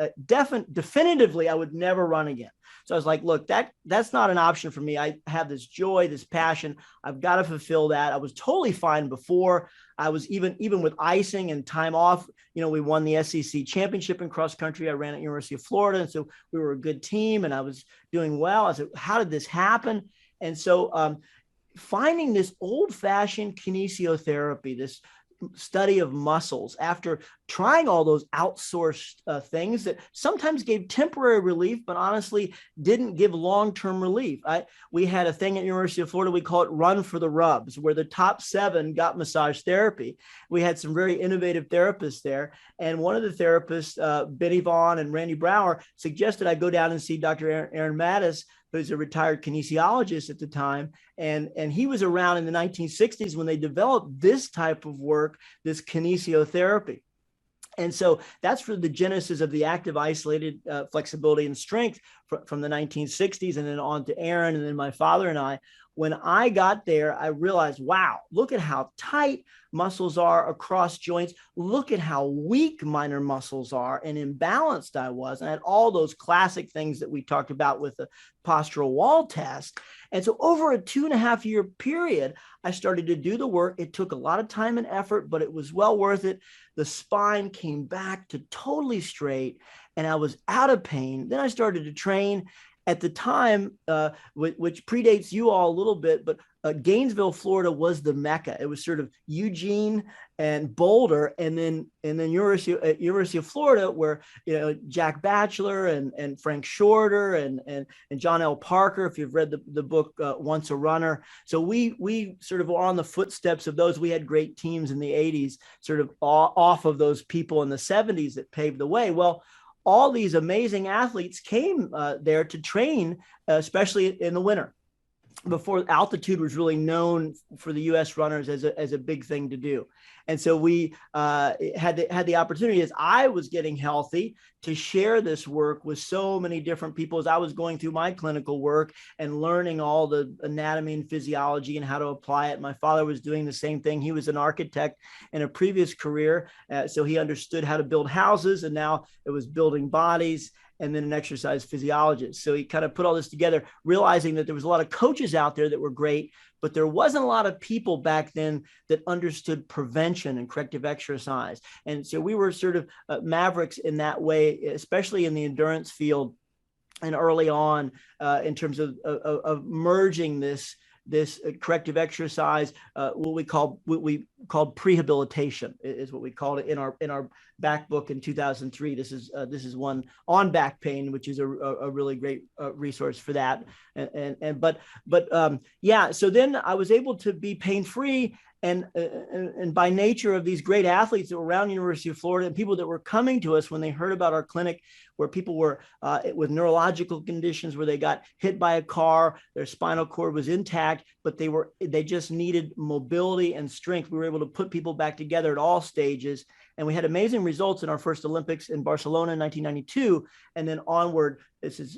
I would never run again. So I was like, look, that's not an option for me. I have this joy, this passion. I've got to fulfill that. I was totally fine before. I was even with icing and time off. We won the SEC championship in cross country. I ran at University of Florida. And so we were a good team and I was doing well. I said, how did this happen? And so finding this old fashioned kinesiotherapy, this study of muscles, after trying all those outsourced things that sometimes gave temporary relief, but honestly didn't give long-term relief. We had a thing at University of Florida, we call it Run for the Rubs, where the top 7 got massage therapy. We had some very innovative therapists there. And one of the therapists, Benny Vaughn and Randy Brower, suggested I go down and see Dr. Aaron Mattis, who's a retired kinesiologist at the time. And he was around in the 1960s when they developed this type of work, this kinesiotherapy. And so that's for the genesis of the active isolated flexibility and strength from the 1960s, and then on to Aaron, and then my father and I. When I got there, I realized, wow, look at how tight muscles are across joints. Look at how weak minor muscles are and imbalanced I was. And I had all those classic things that we talked about with the postural wall test. And so over a 2.5-year period, I started to do the work. It took a lot of time and effort, but it was well worth it. The spine came back to totally straight and I was out of pain. Then I started to train. At the time, which predates you all a little bit, but Gainesville, Florida was the Mecca. It was sort of Eugene and Boulder, and then University of Florida, where Jack Batchelor and Frank Shorter and John L. Parker, if you've read the book Once a Runner. So we sort of were on the footsteps of those. We had great teams in the 80s, sort of off of those people in the 70s that paved the way. Well, all these amazing athletes came there to train, especially in the winter, before altitude was really known for the U.S. runners as a big thing to do. And so we had the opportunity, as I was getting healthy, to share this work with so many different people as I was going through my clinical work and learning all the anatomy and physiology and how to apply it. My father was doing the same thing. He was an architect in a previous career, so he understood how to build houses, and now it was building bodies, and then an exercise physiologist. So he kind of put all this together, realizing that there was a lot of coaches out there that were great, but there wasn't a lot of people back then that understood prevention and corrective exercise. And so we were sort of mavericks in that way, especially in the endurance field, and early on in terms of merging this corrective exercise, what we called prehabilitation is what we called it in our back book in 2003. This is one on back pain, which is a really great resource for that. So then I was able to be pain free. And by nature of these great athletes that were around the University of Florida and people that were coming to us when they heard about our clinic, where people were with neurological conditions, where they got hit by a car, their spinal cord was intact, but they just needed mobility and strength. We were able to put people back together at all stages. And we had amazing results in our first Olympics in Barcelona in 1992. And then onward, this is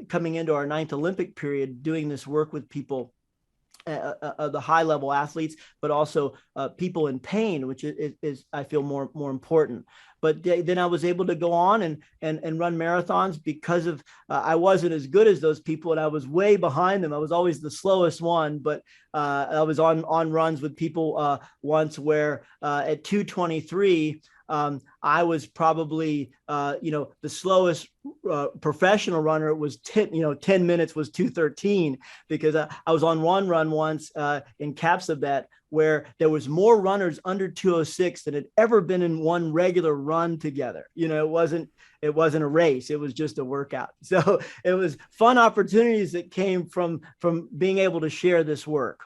coming into our 9th Olympic period, doing this work with people, the high level athletes, but also people in pain, which is I feel more important. But then I was able to go on and run marathons because of I wasn't as good as those people, and I was way behind them. I was always the slowest one, but I was on runs with people once where at 2:23. I was probably, the slowest professional runner. It was 10 minutes was 2:13, because I was on one run once in Capsabet where there was more runners under 2:06 than had ever been in one regular run together. It wasn't a race. It was just a workout. So it was fun opportunities that came from being able to share this work.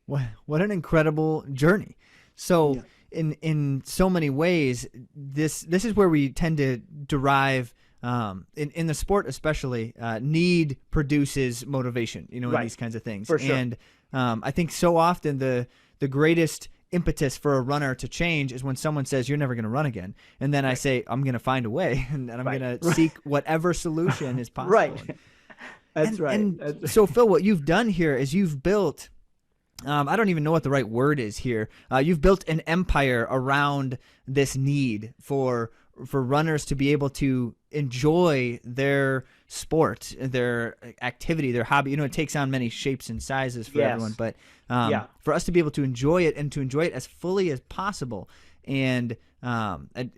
What an incredible journey. So yeah. In so many ways, this is where we tend to derive, in the sport especially, need produces motivation, right, in these kinds of things. For sure. And I think so often the greatest impetus for a runner to change is when someone says, you're never going to run again. And then I say, I'm going to find a way, and I'm going to seek whatever solution is possible. Right. That's right. And so, Phil, what you've done here is you've built, I don't even know what the right word is here. You've built an empire around this need for runners to be able to enjoy their sport, their activity, their hobby. It takes on many shapes and sizes for everyone, but for us to be able to enjoy it and to enjoy it as fully as possible. And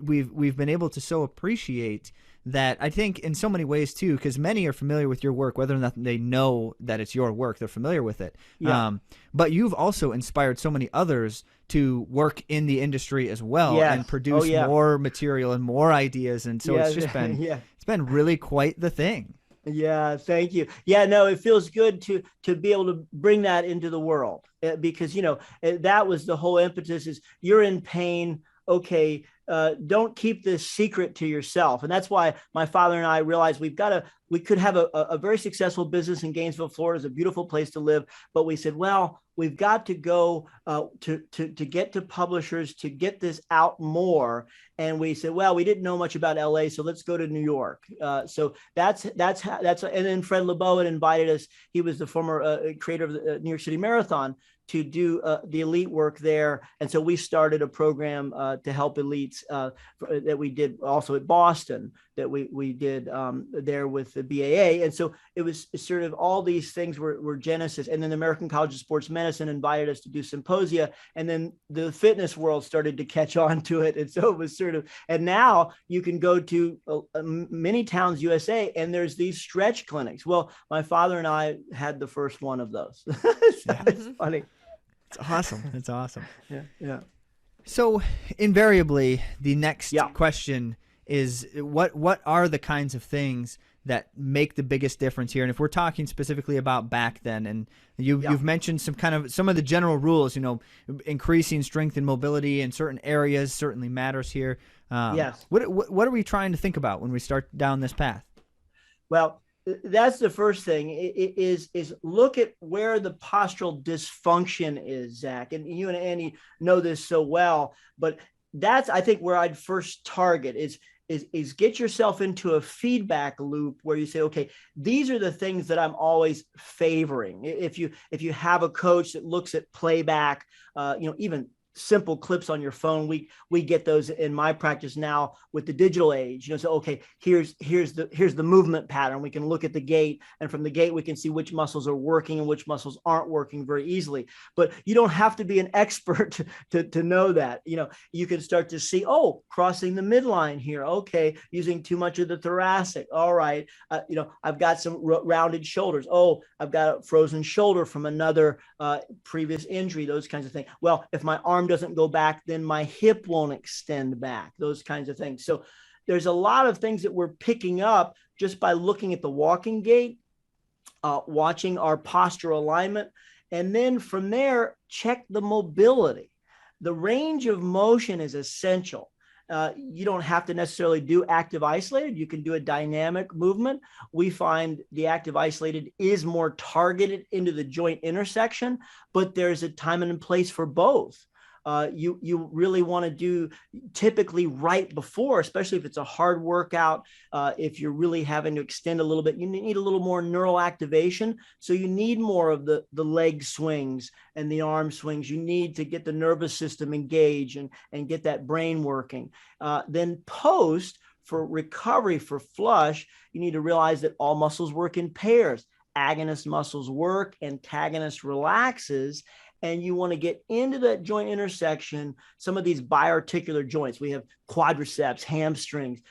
we've been able to so appreciate that, I think, in so many ways too, because many are familiar with your work, whether or not they know that it's your work, they're familiar with it. Yeah. But you've also inspired so many others to work in the industry as well, and produce more material and more ideas. And so it's just been, it's been really quite the thing. Yeah, thank you. Yeah, no, it feels good to be able to bring that into the world, because, that was the whole impetus, is you're in pain. Okay, don't keep this secret to yourself. And that's why my father and I realized we could have a very successful business in Gainesville, Florida. It's a beautiful place to live. But we said, well, we've got to go to get to publishers to get this out more. And we said, well, we didn't know much about LA, so let's go to New York. So that's and then Fred LeBeau had invited us. He was the former creator of the New York City Marathon, to do the elite work there. And so we started a program to help elites that we did also at Boston, that we did there with the BAA. And so it was sort of all these things were genesis. And then the American College of Sports Medicine invited us to do symposia. And then the fitness world started to catch on to it. And so it was sort of, and now you can go to many towns, USA, and there's these stretch clinics. Well, my father and I had the first one of those. It's funny. It's awesome. It's awesome. Yeah. So invariably, the next question is, what are the kinds of things that make the biggest difference here? And if we're talking specifically about back then, and you've mentioned some of the general rules, increasing strength and mobility in certain areas certainly matters here. Yes. What are we trying to think about when we start down this path? Well, that's the first thing is look at where the postural dysfunction is, Zach. And you and Andy know this so well, but that's, I think, where I'd first target is get yourself into a feedback loop where you say, okay, these are the things that I'm always favoring. If you have a coach that looks at playback, even simple clips on your phone, we get those in my practice now with the digital age. So okay, here's the movement pattern. We can look at the gait, and from the gait we can see which muscles are working and which muscles aren't working very easily. But you don't have to be an expert to know that. You can start to see, crossing the midline here. Okay, using too much of the thoracic. All right, I've got some rounded shoulders. Oh, I've got a frozen shoulder from another previous injury. Those kinds of things. Well, if my arm doesn't go back, then my hip won't extend back, those kinds of things. So there's a lot of things that we're picking up just by looking at the walking gait, watching our postural alignment, and then from there, check the mobility. The range of motion is essential. You don't have to necessarily do active isolated. You can do a dynamic movement. We find the active isolated is more targeted into the joint intersection, but there's a time and a place for both. You really want to do typically right before, especially if it's a hard workout. If you're really having to extend a little bit, you need a little more neural activation. So you need more of the leg swings and the arm swings. You need to get the nervous system engaged and get that brain working. Then post, for recovery, for flush, you need to realize that all muscles work in pairs. Agonist muscles work, antagonist relaxes. And you want to get into that joint intersection, some of these biarticular joints. We have quadriceps, hamstrings.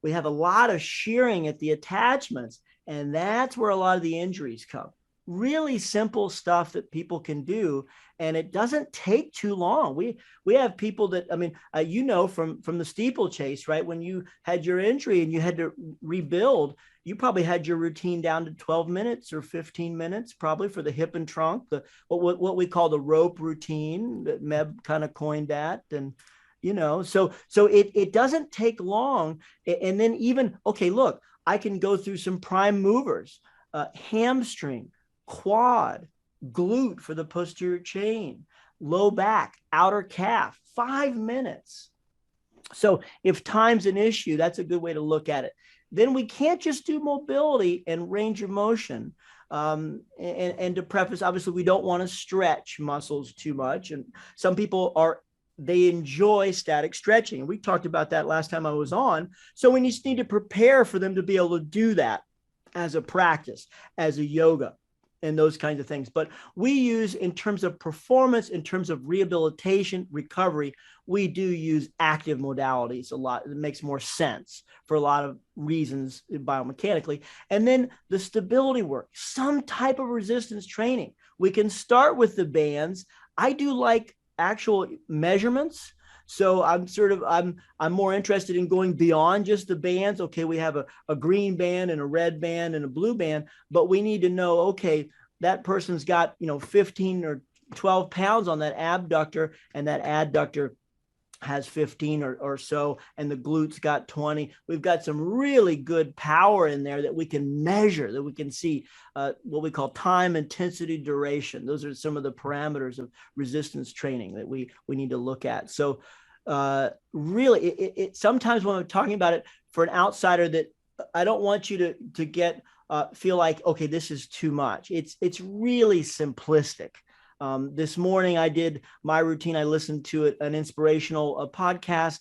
We have a lot of shearing at the attachments, and that's where a lot of the injuries come. Really simple stuff that people can do, and it doesn't take too long. We have people that, from the steeplechase, right? When you had your injury and you had to rebuild, you probably had your routine down to 12 minutes or 15 minutes, probably, for the hip and trunk, what we call the rope routine that Meb kind of coined that. And, so it doesn't take long. And then even, okay, look, I can go through some prime movers, hamstring, quad, glute for the posterior chain, low back, outer calf, 5 minutes. So if time's an issue, that's a good way to look at it. Then we can't just do mobility and range of motion. And to preface, obviously, we don't want to stretch muscles too much. And some people they enjoy static stretching. We talked about that last time I was on. So we just need to prepare for them to be able to do that as a practice, as a yoga, and those kinds of things. But we use, in terms of performance, in terms of rehabilitation, recovery, we do use active modalities a lot. It makes more sense for a lot of reasons biomechanically. And then the stability work, some type of resistance training. We can start with the bands. I do like actual measurements. So I'm more interested in going beyond just the bands. Okay, we have a green band and a red band and a blue band, but we need to know, okay, that person's got 15 or 12 pounds on that abductor, and that adductor has 15 or so, and the glutes got 20. We've got some really good power in there that we can measure, that we can see what we call time, intensity, duration. Those are some of the parameters of resistance training that we need to look at. So really, it sometimes when I'm talking about it for an outsider, that I don't want you to get feel like, okay, this is too much. It's really simplistic. This morning I did my routine. I listened to an inspirational podcast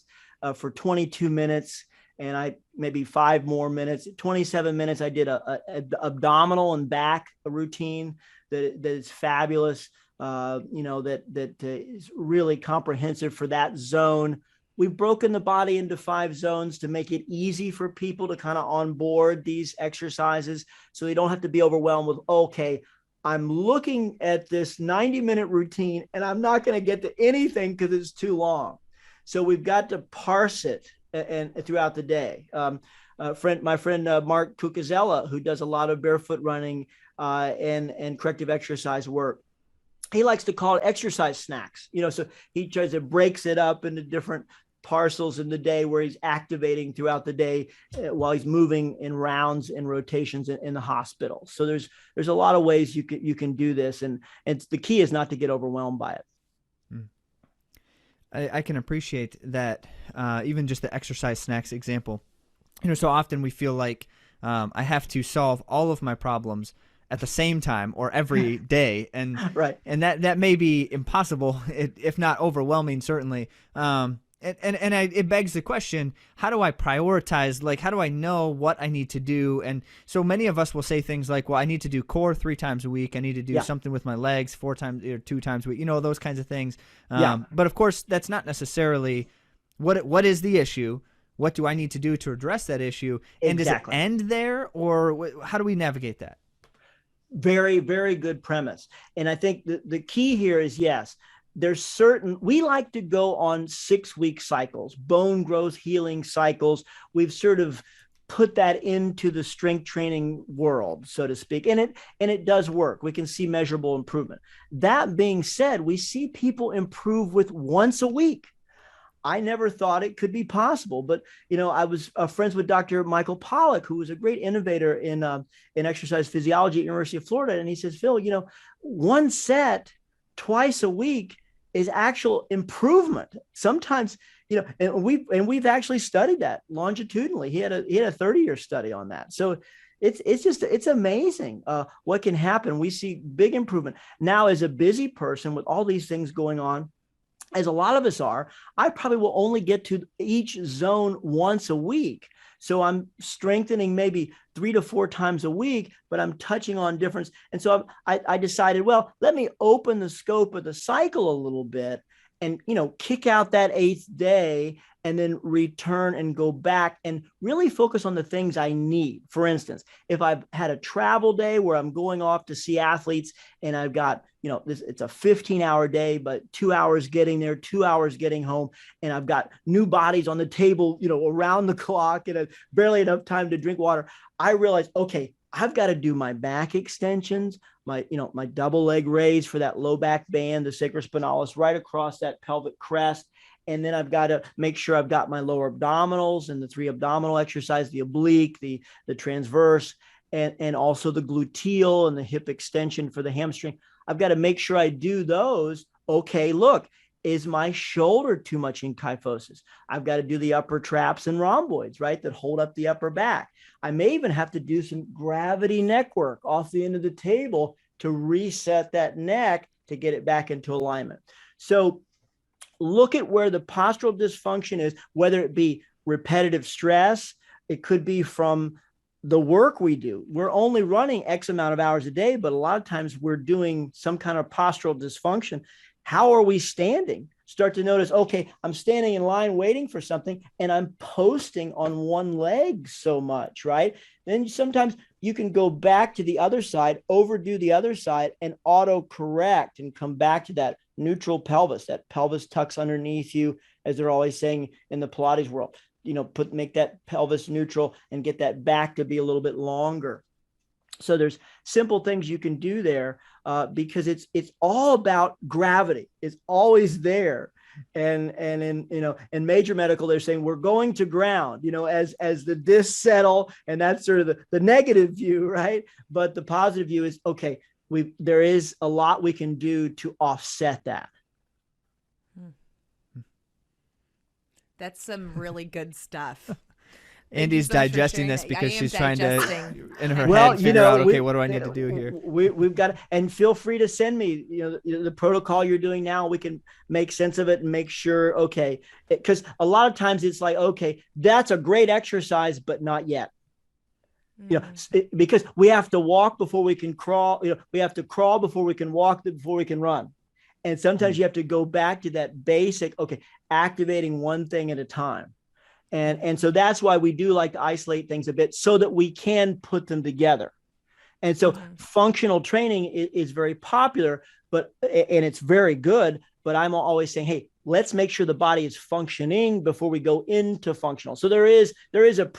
for 22 minutes, and I maybe 5 more minutes, 27 minutes. I did a abdominal and back routine that is fabulous. That is really comprehensive for that zone. We've broken the body into 5 zones to make it easy for people to kind of onboard these exercises, so they don't have to be overwhelmed with, okay, I'm looking at this 90-minute routine and I'm not going to get to anything because it's too long. So we've got to parse it and throughout the day. My friend Mark Cucuzella, who does a lot of barefoot running and corrective exercise work, he likes to call it exercise snacks. So he tries to breaks it up into different parcels in the day where he's activating throughout the day while he's moving in rounds and rotations in the hospital. So there's a lot of ways you can do this, and it's the key is not to get overwhelmed by it. I can appreciate that. Even just the exercise snacks example. So often we feel like I have to solve all of my problems at the same time or every day, and right, and that may be impossible, if not overwhelming, certainly. It begs the question: how do I prioritize? Like, how do I know what I need to do? And so many of us will say things like, "Well, I need to do core 3 times a week. I need to do something with my legs 4 times or 2 times a week." Those kinds of things. But of course, that's not necessarily what is the issue. What do I need to do to address that issue? And does it end there, or how do we navigate that? Very, very good premise. And I think the key here is, yes, we like to go on 6-week cycles, bone growth healing cycles. We've sort of put that into the strength training world, so to speak. And it does work. We can see measurable improvement. That being said, we see people improve with once a week. I never thought it could be possible, but I was friends with Dr. Michael Pollack, who was a great innovator in exercise physiology at University of Florida, and he says, Phil, one set twice a week is actual improvement. Sometimes, and we've actually studied that longitudinally. He had a 30-year study on that. So it's amazing what can happen. We see big improvement now. As a busy person with all these things going on, as a lot of us are, I probably will only get to each zone once a week. So I'm strengthening maybe 3 to 4 times a week, but I'm touching on difference. And so I decided, well, let me open the scope of the cycle a little bit and, kick out that 8th day and then return and go back and really focus on the things I need. For instance, if I've had a travel day where I'm going off to see athletes and I've got, it's a 15-hour day, but 2 hours getting there, 2 hours getting home, and I've got new bodies on the table, around the clock, and barely enough time to drink water. I realized, okay, I've got to do my back extensions, my double leg raise for that low back band, the sacrospinalis right across that pelvic crest. And then I've got to make sure I've got my lower abdominals and the 3 abdominal exercise, the oblique, the transverse, and also the gluteal and the hip extension for the hamstring. I've got to make sure I do those. Okay, look, is my shoulder too much in kyphosis? I've got to do the upper traps and rhomboids, right, that hold up the upper back. I may even have to do some gravity neck work off the end of the table to reset that neck to get it back into alignment. So look at where the postural dysfunction is, whether it be repetitive stress, it could be from the work we do. We're only running X amount of hours a day, but a lot of times we're doing some kind of postural dysfunction. How are we standing? Start to notice, okay, I'm standing in line waiting for something and I'm posting on one leg so much, right? Then sometimes you can go back to the other side, overdo the other side, and auto correct and come back to that neutral pelvis. That pelvis tucks underneath you, as they're always saying in the Pilates world. Make that pelvis neutral and get that back to be a little bit longer. So there's simple things you can do there because it's all about gravity. It's always there. And in major medical, they're saying we're going to ground, as the discs settle, and that's sort of the negative view, right? But the positive view is, okay, there is a lot we can do to offset that. That's some really good stuff. Andy's digesting this because she's trying to, in her head, figure out, okay, what do I need to do here? We've got to, and feel free to send me, the protocol you're doing now. We can make sense of it and make sure, okay, because a lot of times it's like, okay, that's a great exercise, but not yet. Because we have to walk before we can crawl. We have to crawl before we can walk, before we can run. And sometimes you have to go back to that basic, okay, activating one thing at a time. And so that's why we do like to isolate things a bit so that we can put them together. And so functional training is very popular, and it's very good, but I'm always saying, hey, let's make sure the body is functioning before we go into functional. So there is a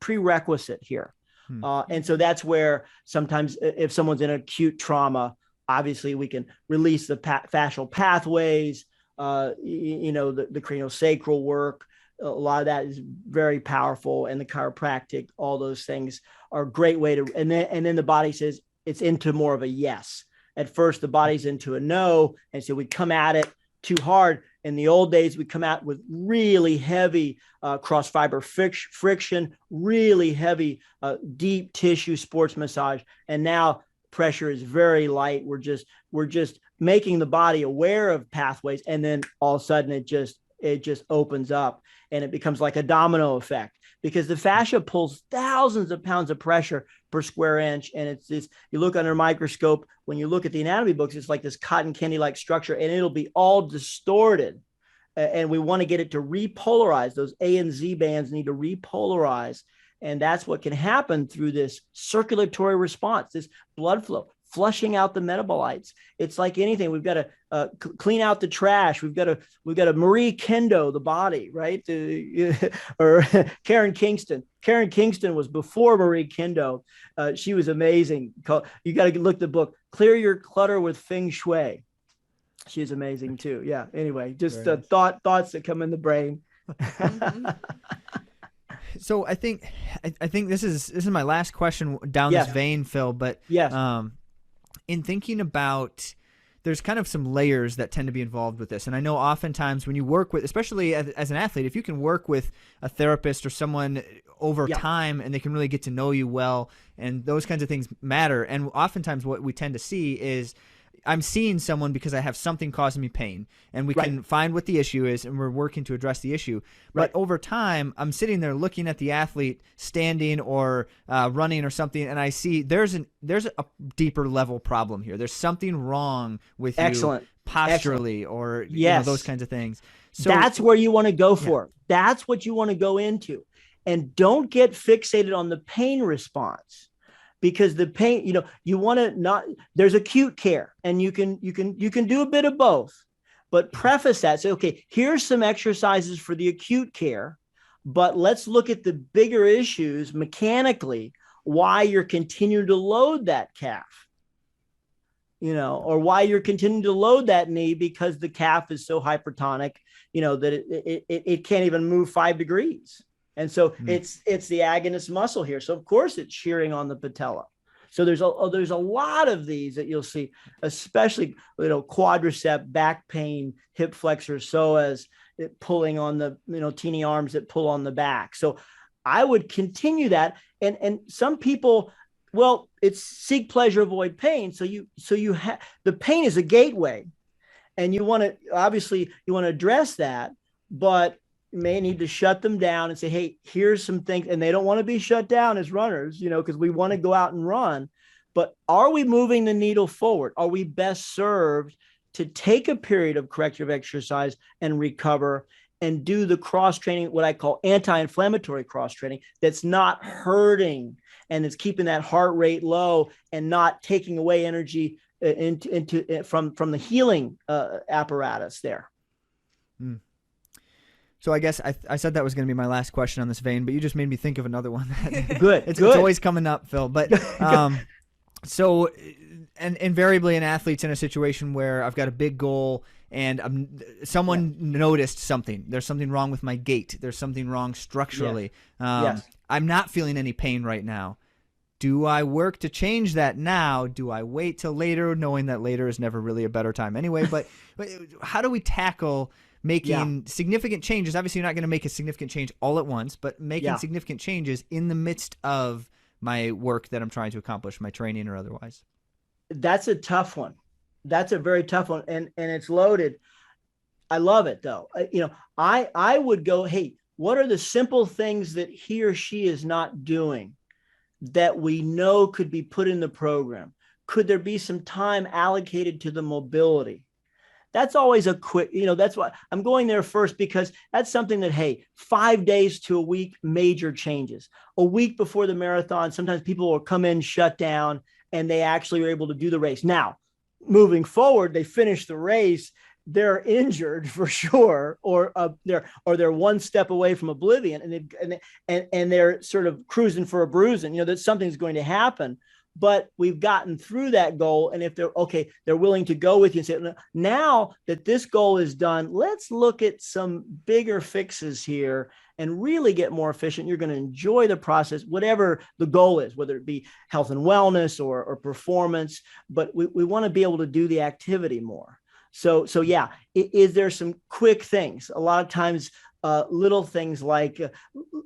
prerequisite here. And so that's where sometimes if someone's in acute trauma, obviously we can release the fascial pathways, the craniosacral work. a lot of that is very powerful, and the chiropractic, all those things are a great way to, and then the body says it's into more of a yes. At first, the body's into a no. And so we come at it too hard. In the old days, we come out with really heavy cross fiber friction, really heavy, deep tissue sports massage. And now pressure is very light. We're just making the body aware of pathways. And then all of a sudden it just opens up, and it becomes like a domino effect, because the fascia pulls thousands of pounds of pressure per square inch. And it's this, you look under a microscope, when you look at the anatomy books, it's like this cotton candy-like structure, and it'll be all distorted. And we want to get it to repolarize. Those A and Z bands need to repolarize. And that's what can happen through this circulatory response, this blood flow, flushing out the metabolites. It's like anything. We've got to clean out the trash. We've got to Marie Kondo the body, right? Or Karen Kingston. Karen Kingston was before Marie Kondo. She was amazing. You got to look the book, Clear Your Clutter with Feng Shui. She's amazing too. Yeah. Anyway, just thoughts that come in the brain. So I think this is my last question down this vein, Phil. But yes. In thinking about, there's kind of some layers that tend to be involved with this. And I know oftentimes when you work with, especially as an athlete, if you can work with a therapist or someone over time, and they can really get to know you well, and those kinds of things matter. And oftentimes what we tend to see is, I'm seeing someone because I have something causing me pain, and we can find what the issue is, and we're working to address the issue. But over time, I'm sitting there looking at the athlete standing or running or something, and I see there's a deeper level problem here. There's something wrong with you posturally or you know, those kinds of things. So that's where you want to go for. That's what you want to go into, and don't get fixated on the pain response. Because the pain, you want to not, there's acute care, and you can do a bit of both, but preface that. Say, okay, here's some exercises for the acute care, but let's look at the bigger issues mechanically, why you're continuing to load that calf, or why you're continuing to load that knee, because the calf is so hypertonic, that it can't even move 5 degrees. And so it's the agonist muscle here. So of course it's shearing on the patella. So there's a lot of these that you'll see, especially, quadricep, back pain, hip flexors, psoas, pulling on the, teeny arms that pull on the back. So I would continue that. And some people, well, it's seek pleasure, avoid pain. So you have, the pain is a gateway, and you want to address that, but may need to shut them down and say, hey, here's some things. And they don't want to be shut down as runners, because we want to go out and run. But are we moving the needle forward? Are we best served to take a period of corrective exercise and recover, and do the cross training, what I call anti-inflammatory cross training, that's not hurting and it's keeping that heart rate low and not taking away energy from the healing apparatus there. So I guess I said that was going to be my last question on this vein, but you just made me think of another one. Good. It's always coming up, Phil. But so, and invariably an athlete's in a situation where I've got a big goal, and someone noticed something. There's something wrong with my gait. There's something wrong structurally. I'm not feeling any pain right now. Do I work to change that now? Do I wait till later, knowing that later is never really a better time anyway? But how do we tackle making significant changes? Obviously, you're not going to make a significant change all at once, but making significant changes in the midst of my work that I'm trying to accomplish, my training or otherwise. That's a tough one. That's a very tough one. And it's loaded. I love it though. I would go, hey, what are the simple things that he or she is not doing that we know could be put in the program? Could there be some time allocated to the mobility? That's always a quick, that's why I'm going there first, because that's something that, hey, 5 days to a week, major changes. A week before the marathon, sometimes people will come in, shut down, and they actually are able to do the race. Now, moving forward, they finish the race, they're injured for sure, or they're one step away from oblivion, and they're sort of cruising for a bruising, that something's going to happen. but we've gotten through that goal. And if they're willing to go with you and say, now that this goal is done, let's look at some bigger fixes here and really get more efficient. You're going to enjoy the process, whatever the goal is, whether it be health and wellness or performance, but we want to be able to do the activity more. So yeah, is there some quick things? A lot of times, little things like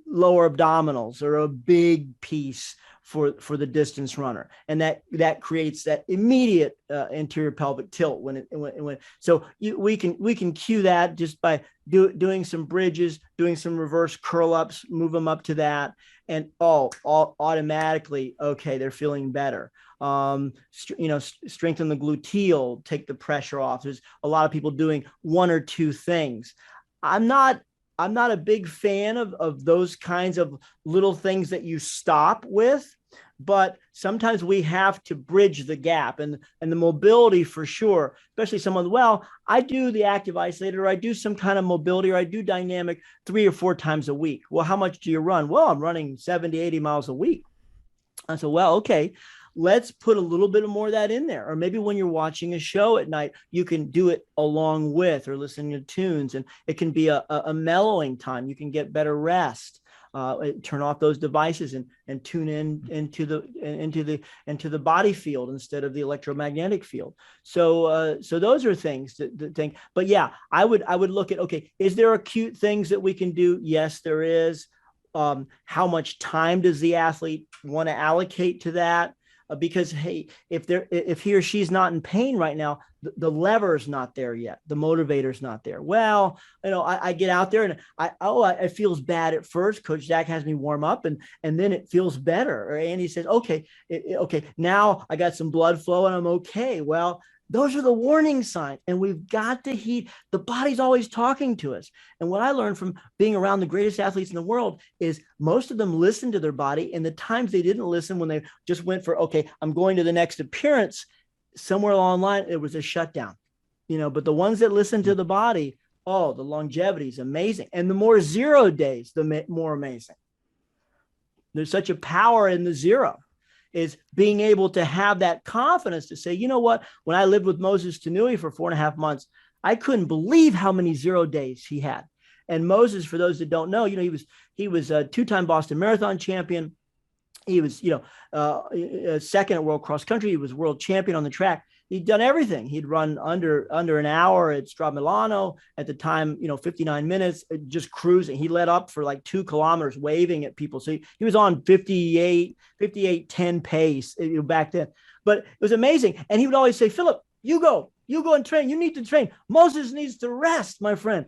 lower abdominals or a big piece for the distance runner, and that creates that immediate anterior pelvic tilt we can cue that just by doing some bridges, doing some reverse curl ups, move them up to that, and automatically, okay, they're feeling better. Strengthen the gluteal, take the pressure off. There's a lot of people doing one or two things. I'm not a big fan of those kinds of little things that you stop with, but sometimes we have to bridge the gap, and the mobility for sure, especially someone, I do the active isolated, or I do some kind of mobility, or I do dynamic 3 or 4 times a week. Well, how much do you run? Well, I'm running 70, 80 miles a week. I said, okay, let's put a little bit more of that in there. Or maybe when you're watching a show at night, you can do it along with or listening to tunes, and it can be a mellowing time. You can get better rest. Turn off those devices and tune into the body field instead of the electromagnetic field. So those are things that think. But yeah, I would look at, okay, is there acute things that we can do? Yes, there is. How much time does the athlete want to allocate to that? Because, hey, if he or she's not in pain right now, the lever's not there yet. The motivator's not there. Well, I get out there and it feels bad at first. Coach Zach has me warm up and then it feels better. Or Andy says, okay, now I got some blood flow and I'm okay. Well, those are the warning signs, and we've got to heed. The body's always talking to us. And what I learned from being around the greatest athletes in the world is most of them listen to their body, and the times they didn't listen, when they just went for, okay, I'm going to the next appearance, somewhere along the line, it was a shutdown. But the ones that listen to the body, the longevity is amazing. And the more 0 days, the more amazing. There's such a power in the 0. Is being able to have that confidence to say, you know what, when I lived with Moses Tanui for 4.5 months, I couldn't believe how many 0 days he had. And Moses, for those that don't know, he was a 2-time Boston Marathon champion. He was, second at World Cross Country. He was world champion on the track. He'd done everything. He'd run under an hour at Strade Milano at the time, 59 minutes, just cruising. He led up for like 2 kilometers, waving at people. So he was on 58:10 pace back then. But it was amazing. And he would always say, Philip, you go and train. You need to train. Moses needs to rest, my friend.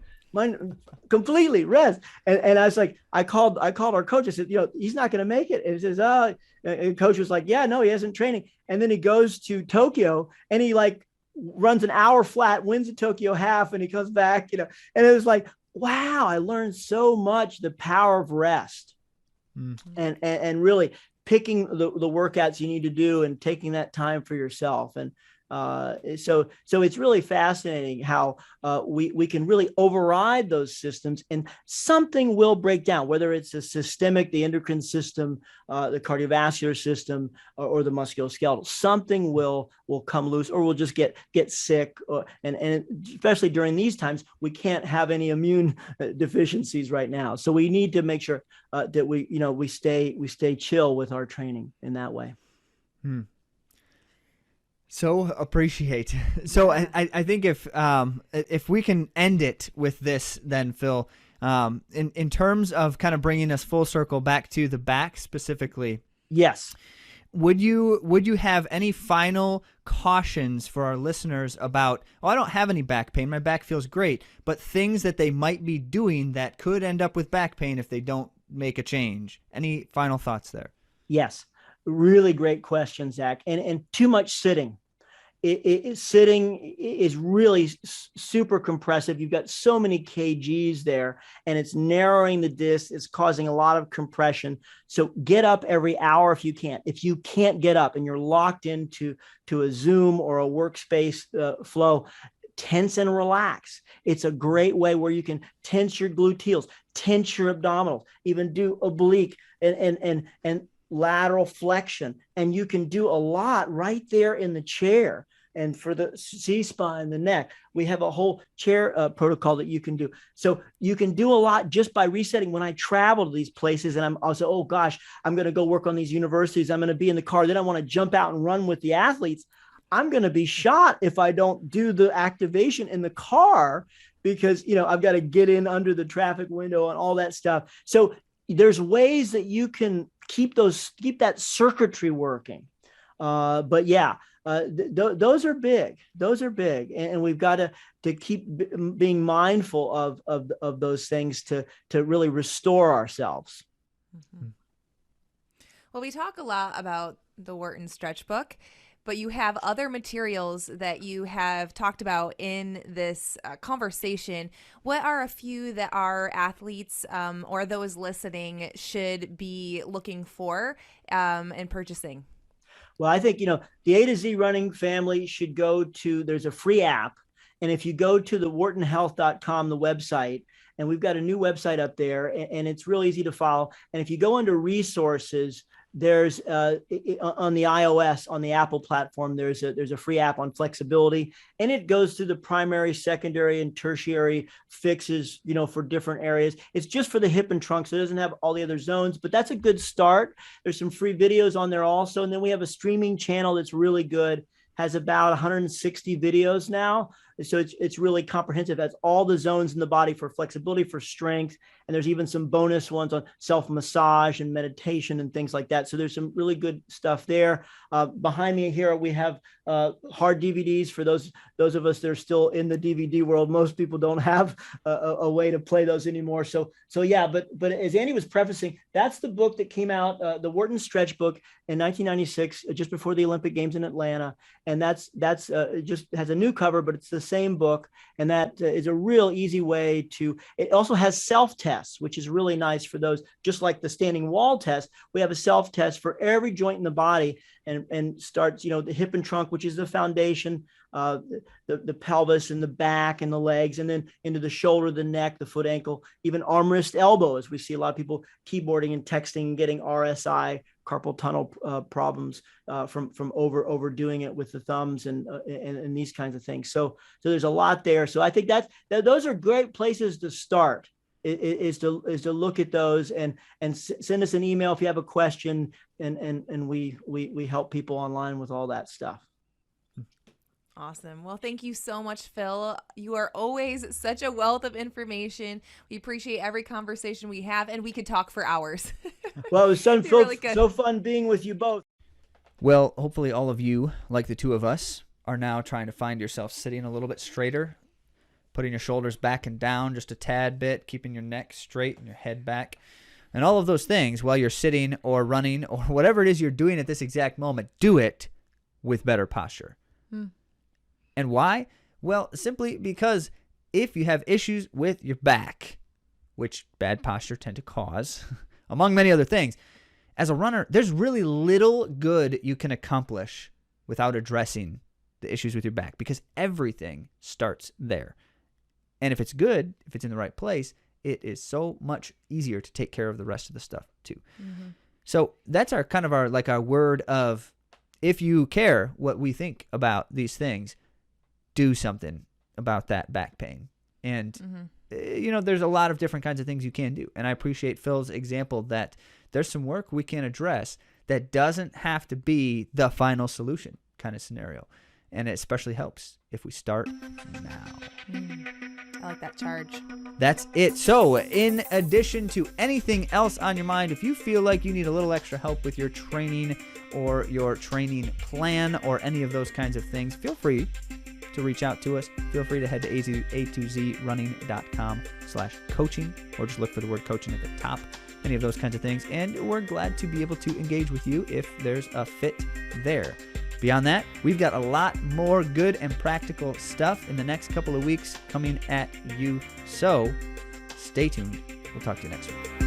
Completely rest. And I was like, I called our coach. I said, he's not going to make it. And he says, and coach was like, yeah, no, he hasn't training. And then he goes to Tokyo and he runs an hour flat, wins the Tokyo half, and he comes back, and it was like, wow, I learned so much, the power of rest. And really picking the workouts you need to do and taking that time for yourself. And so it's really fascinating how we can really override those systems, and something will break down, whether it's a systemic, the endocrine system, the cardiovascular system, or the musculoskeletal. Something will come loose, or we'll just get sick. And especially during these times, we can't have any immune deficiencies right now. So we need to make sure that we stay chill with our training in that way. So appreciate. So I think if we can end it with this, then Phil, in terms of kind of bringing us full circle back to the back specifically. Yes. Would you have any final cautions for our listeners about, I don't have any back pain, my back feels great, but things that they might be doing that could end up with back pain if they don't make a change? Any final thoughts there? Yes. Really great question, Zach. And too much sitting. Sitting is really super compressive. You've got so many kgs there, and it's narrowing the disc. It's causing a lot of compression. So get up every hour if you can. If you can't get up and you're locked into a Zoom or a workspace flow, tense and relax. It's a great way where you can tense your gluteals, tense your abdominals, even do oblique and lateral flexion, and you can do a lot right there in the chair. And for the C-spine, the neck, we have a whole chair protocol that you can do. So you can do a lot just by resetting. When I travel to these places and I'll say, oh gosh, I'm going to go work on these universities. I'm going to be in the car. Then I want to jump out and run with the athletes. I'm going to be shot if I don't do the activation in the car, because, I've got to get in under the traffic window and all that stuff. So there's ways that you can keep that circuitry working. But yeah, those are big. Those are big, and we've got to keep being mindful of those things to really restore ourselves. Mm-hmm. Well, we talk a lot about the Wharton stretch book, but you have other materials that you have talked about in this conversation. What are a few that our athletes or those listening should be looking for and purchasing? Well, I think, the AtoZrunning family should go to, there's a free app. And if you go to the whartonhealth.com, the website, and we've got a new website up there, and it's real easy to follow. And if you go under resources, there's on the iOS, on the Apple platform, there's a free app on flexibility, and it goes through the primary, secondary, and tertiary fixes, for different areas. It's just for the hip and trunk, so it doesn't have all the other zones, but that's a good start. There's some free videos on there also, and then we have a streaming channel that's really good, has about 160 videos now. So it's really comprehensive. That's all the zones in the body for flexibility, for strength. And there's even some bonus ones on self-massage and meditation and things like that. So there's some really good stuff there. Behind me here, we have hard DVDs for those of us that are still in the DVD world. Most people don't have a way to play those anymore. So yeah, but as Andi was prefacing, that's the book that came out, the Wharton Stretch book in 1996, just before the Olympic Games in Atlanta. And that's just has a new cover, but it's the same book. And that is a real easy way it also has self-tests, which is really nice for those, just like the standing wall test. We have a self-test for every joint in the body, and starts, the hip and trunk, which is the foundation, the pelvis and the back and the legs, and then into the shoulder, the neck, the foot, ankle, even arm, wrist, elbow, as we see a lot of people keyboarding and texting, getting RSI, carpal tunnel problems from overdoing it with the thumbs and these kinds of things. So there's a lot there. So I think those are great places to start. Is to look at those and send us an email if you have a question, and we help people online with all that stuff. Awesome. Well, thank you so much, Phil. You are always such a wealth of information. We appreciate every conversation we have, and we could talk for hours. Well, it was really so fun being with you both. Well, hopefully all of you, like the two of us, are now trying to find yourself sitting a little bit straighter, putting your shoulders back and down just a tad bit, keeping your neck straight and your head back, and all of those things while you're sitting or running or whatever it is you're doing at this exact moment. Do it with better posture. And why? Well, simply because if you have issues with your back, which bad posture tend to cause, among many other things, as a runner, there's really little good you can accomplish without addressing the issues with your back, because everything starts there. And if it's good, if it's in the right place, it is so much easier to take care of the rest of the stuff too. Mm-hmm. So that's our word of, if you care what we think about these things, do something about that back pain. And, there's a lot of different kinds of things you can do. And I appreciate Phil's example that there's some work we can address that doesn't have to be the final solution kind of scenario. And it especially helps if we start now. I like that charge. That's it. So in addition to anything else on your mind, if you feel like you need a little extra help with your training or your training plan or any of those kinds of things, feel free to reach out to us. Feel free to head to AtoZrunning.com/coaching, or just look for the word coaching at the top, any of those kinds of things. And we're glad to be able to engage with you if there's a fit there. Beyond that, we've got a lot more good and practical stuff in the next couple of weeks coming at you. So stay tuned. We'll talk to you next week.